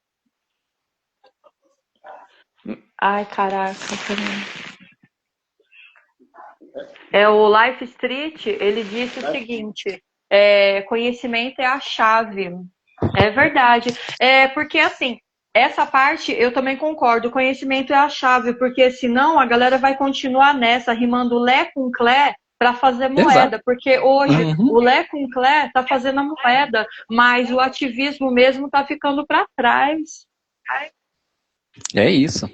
Ai, caraca. O Life Street, ele disse o seguinte, conhecimento é a chave. É verdade. Porque, assim, essa parte eu também concordo, conhecimento é a chave, porque senão a galera vai continuar nessa, rimando Lé com Clé para fazer moeda. Exato. Porque hoje o Lé com Clé está fazendo a moeda, mas o ativismo mesmo está ficando para trás. É isso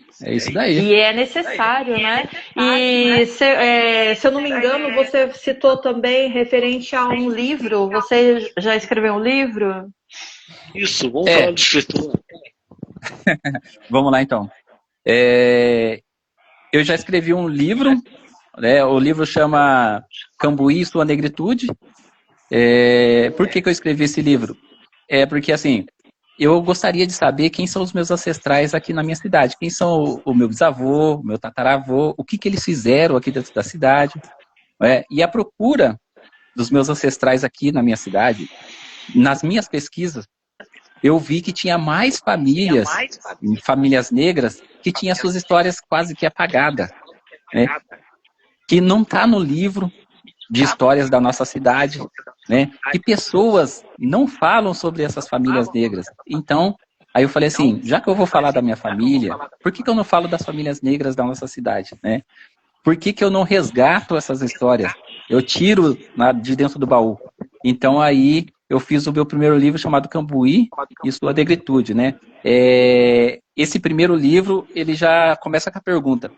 daí. E é necessário, né? E se eu não me engano, você citou também referente a um livro. Você já escreveu um livro? Isso, vamos falar de escritura. Vamos lá, então. Eu já escrevi um livro, né? O livro chama Cambuí e Sua Negritude. Por que eu escrevi esse livro? Porque, assim, eu gostaria de saber quem são os meus ancestrais aqui na minha cidade. Quem são o meu bisavô, o meu tataravô, o que eles fizeram aqui dentro da cidade. E a procura dos meus ancestrais aqui na minha cidade, nas minhas pesquisas, eu vi que tinha mais famílias negras, que tinham suas histórias quase que apagadas. Né? Que não está no livro de histórias da nossa cidade, né? Que pessoas não falam sobre essas famílias negras. Então, aí eu falei assim, já que eu vou falar da minha família, por que eu não falo das famílias negras da nossa cidade, né? Por que eu não resgato essas histórias? Eu tiro de dentro do baú. Então, aí eu fiz o meu primeiro livro chamado Cambuí e Sua Negritude, né? Esse primeiro livro, ele já começa com a pergunta: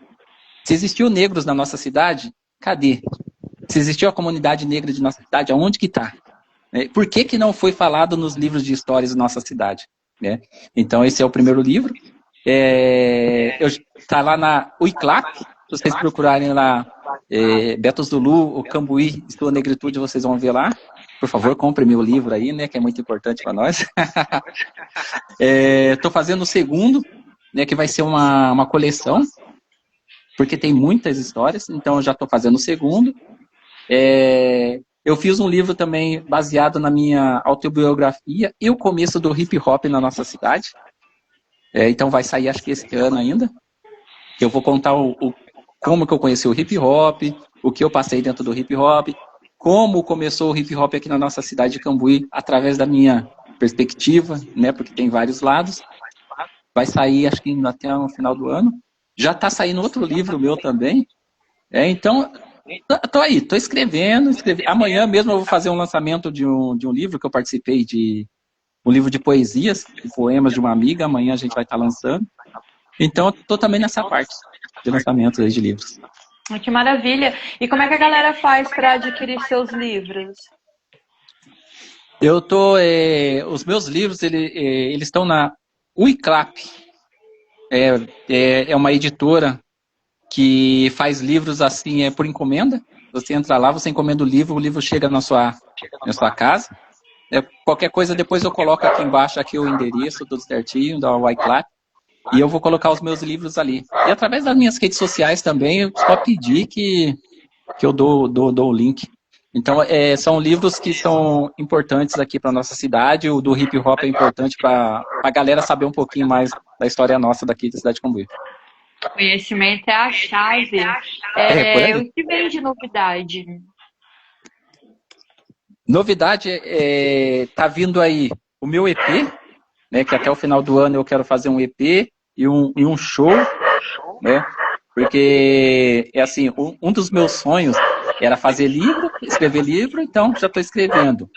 se existiu negros na nossa cidade, cadê? Se existiu a comunidade negra de nossa cidade, aonde que está? Por que não foi falado nos livros de histórias da nossa cidade? Né? Então, esse é o primeiro livro. Está lá na UICLAP, se vocês procurarem lá, Beto Zulu, o Cambuí e Sua Negritude, vocês vão ver lá. Por favor, compre meu livro aí, né, que é muito importante para nós. Estou fazendo o segundo, né, que vai ser uma coleção, porque tem muitas histórias, então eu já estou fazendo o segundo. Eu fiz um livro também baseado na minha autobiografia e o começo do hip hop na nossa cidade. Então vai sair, acho que esse ano ainda. Eu vou contar como que eu conheci o hip hop, o que eu passei dentro do hip hop, como começou o hip hop aqui na nossa cidade de Cambuí, através da minha perspectiva, né, porque tem vários lados. Vai sair, acho que até no final do ano. Já está saindo outro livro meu também. Então, estou escrevendo. Amanhã mesmo eu vou fazer um lançamento de um livro que eu participei um livro de poesias, de poemas de uma amiga. Amanhã a gente vai estar lançando. Então, estou também nessa parte de lançamento de livros. Que maravilha! E como é que a galera faz para adquirir seus livros? Os meus livros, eles estão na Uiclap. É uma editora que faz livros assim, por encomenda. Você entra lá, você encomenda o livro chega na sua casa. Qualquer coisa, depois eu coloco aqui embaixo aqui o endereço, tudo certinho, da Uiclap. E eu vou colocar os meus livros ali. E através das minhas redes sociais também, eu só pedi que eu dou o link. Então, são livros que são importantes aqui para a nossa cidade. O do hip hop é importante para a galera saber um pouquinho mais da história nossa daqui da cidade de Cambuí. Conhecimento é a chave. O que vem de novidade? Novidade, tá vindo aí o meu EP, né, que até o final do ano eu quero fazer um EP e um show, né, porque assim, um dos meus sonhos era fazer livro, escrever livro, então já estou escrevendo.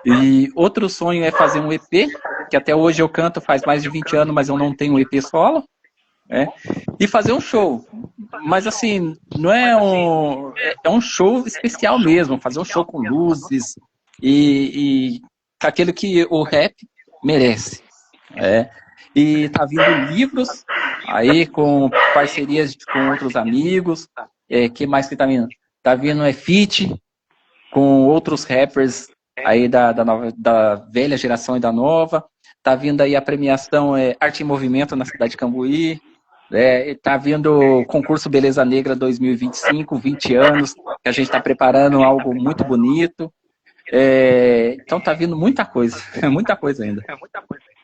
E outro sonho é fazer um EP, que até hoje eu canto faz mais de 20 anos, mas eu não tenho um EP solo, né, e fazer um show. Mas assim, não é um show especial mesmo, fazer um show com luzes e aquilo que o rap merece. E tá vindo livros aí com parcerias com outros amigos. Que mais que tá vindo? Tá vindo feat com outros rappers aí da velha geração e da nova. Tá vindo aí a premiação Arte em Movimento na cidade de Cambuí. Tá vindo o concurso Beleza Negra 2025, 20 anos, que a gente está preparando algo muito bonito. Então tá vindo muita coisa ainda.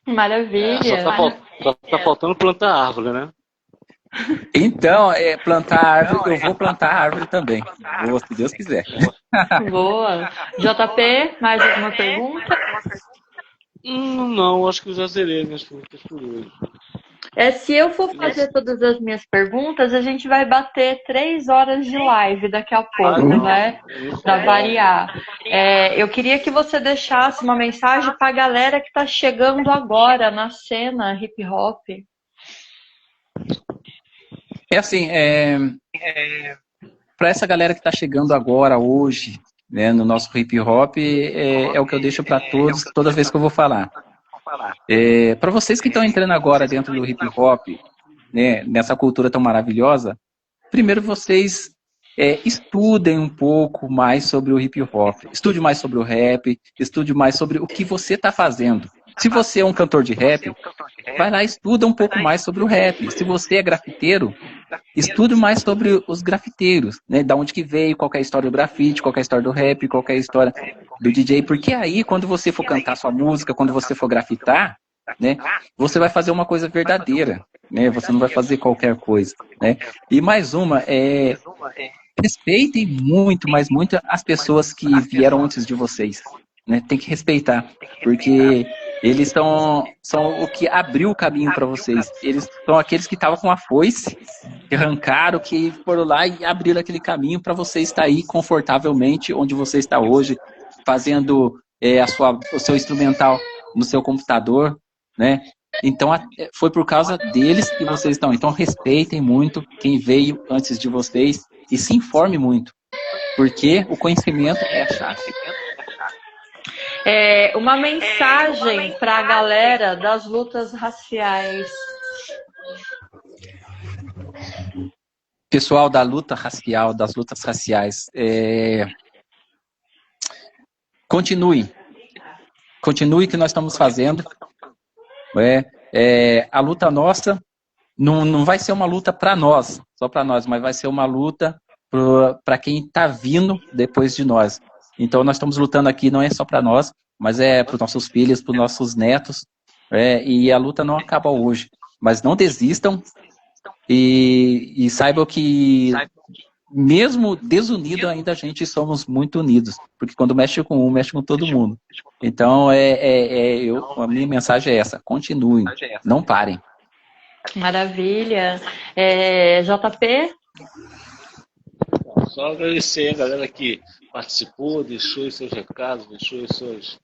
Maravilha. Só tá faltando plantar árvore, né? Então, plantar árvore, eu vou plantar árvore também. Se Deus quiser. Boa. JP, mais alguma pergunta? Não, acho que eu já zerei minhas perguntas por hoje. Se eu for fazer todas as minhas perguntas, a gente vai bater 3 horas de live daqui a pouco, né? Para variar. Eu queria que você deixasse uma mensagem para a galera que está chegando agora na cena hip hop. Para essa galera que está chegando agora, hoje, né, no nosso hip hop, é o que eu deixo para todos, toda vez que eu vou falar. Para vocês que estão entrando agora dentro do hip hop, né, nessa cultura tão maravilhosa, primeiro vocês estudem um pouco mais sobre o hip hop, estude mais sobre o rap, estude mais sobre o que você está fazendo. Se você é um cantor de rap, vai lá e estuda um pouco mais sobre o rap. Se você é grafiteiro, estude mais sobre os grafiteiros, né? Da onde que veio, qual que é a história do grafite, qual que é a história do rap, qual que é a história do DJ. Porque aí, quando você for cantar sua música, quando você for grafitar, né, você vai fazer uma coisa verdadeira, né? Você não vai fazer qualquer coisa, né? E mais uma, respeitem muito, mas muito as pessoas que vieram antes de vocês, né? Tem que respeitar, porque eles são o que abriu o caminho para vocês. Eles são aqueles que estavam com a foice, que arrancaram, que foram lá e abriram aquele caminho para você estar aí confortavelmente onde você está hoje, fazendo o seu instrumental no seu computador, né? Então, foi por causa deles que vocês estão. Então, respeitem muito quem veio antes de vocês e se informe muito, porque o conhecimento é a chave. Uma mensagem para a galera das lutas raciais. Pessoal da luta racial, das lutas raciais, continue o que nós estamos fazendo. A luta nossa não vai ser uma luta para nós, só para nós, mas vai ser uma luta para quem está vindo depois de nós. Então, nós estamos lutando aqui, não é só para nós, mas é para os nossos filhos, para os nossos netos, e a luta não acaba hoje. Mas não desistam e saibam que, mesmo desunido, ainda a gente somos muito unidos, porque quando mexe com um, mexe com todo mundo. Então, a minha mensagem é essa: continuem, não parem. Maravilha. JP? Só agradecer a galera que participou, deixou os seus recados, deixou os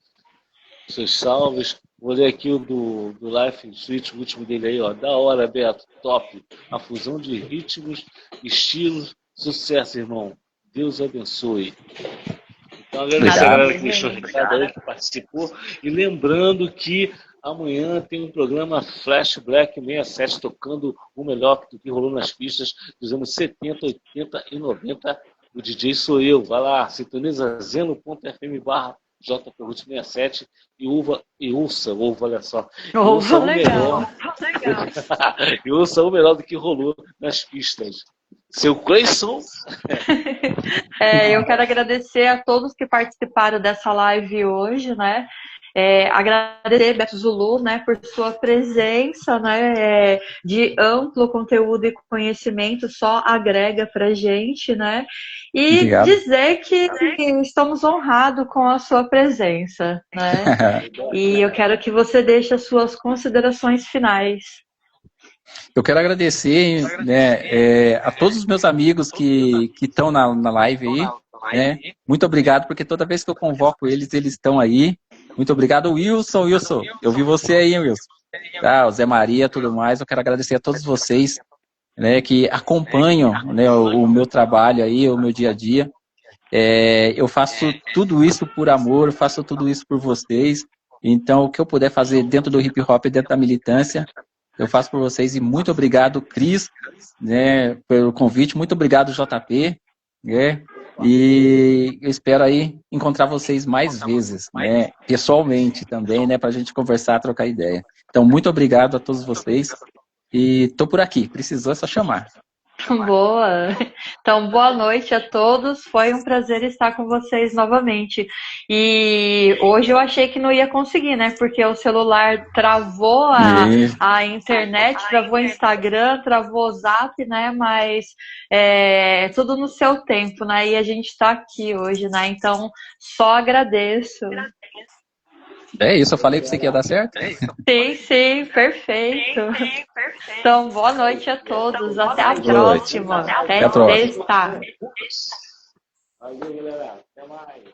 seus salves. Vou ler aqui o do Life Switch, o último dele aí, ó. Da hora, Beto, top. A fusão de ritmos, estilos, sucesso, irmão. Deus abençoe. Então, agradecer a galera que deixou o recado aí, que participou. E lembrando que amanhã tem um programa Flash Black 67, tocando o melhor do que rolou nas pistas dos anos 70, 80 e 90. O DJ sou eu. Vai lá, sintoniza zeno.fm/JPRUT67 e ouça, olha só. Ouça legal. E ouça o melhor do que rolou nas pistas. Seu Cleison. Eu quero agradecer a todos que participaram dessa live hoje, né? Agradecer Beto Zulu, né, por sua presença, né, de amplo conteúdo e conhecimento, só agrega pra gente, né? E Obrigado. dizer que estamos honrados com a sua presença, né? E eu quero que você deixe as suas considerações finais. Eu quero agradecer, né, a todos os meus amigos que estão na live aí, né? Muito obrigado, porque toda vez que eu convoco eles estão aí. Muito obrigado, Wilson. Eu vi você aí, Wilson. O Zé Maria, tudo mais. Eu quero agradecer a todos vocês, né, que acompanham, né, o meu trabalho aí, o meu dia a dia. Eu faço tudo isso por amor, faço tudo isso por vocês. Então, o que eu puder fazer dentro do hip hop, dentro da militância, eu faço por vocês. E muito obrigado, Cris, né, pelo convite. Muito obrigado, JP, né? E eu espero aí encontrar vocês mais vezes, né, pessoalmente também, né, para a gente conversar, trocar ideia. Então, muito obrigado a todos vocês e tô por aqui. Precisou, é só chamar. Boa! Então, boa noite a todos. Foi um prazer estar com vocês novamente. E hoje eu achei que não ia conseguir, né? Porque o celular travou a internet, travou o Instagram, travou o Zap, né? Mas tudo no seu tempo, né? E a gente está aqui hoje, né? Então, só agradeço. É isso, eu falei pra você que ia dar certo? Sim, perfeito. Então, boa noite a todos. Até a próxima. Até sexta. Valeu, galera. Até mais.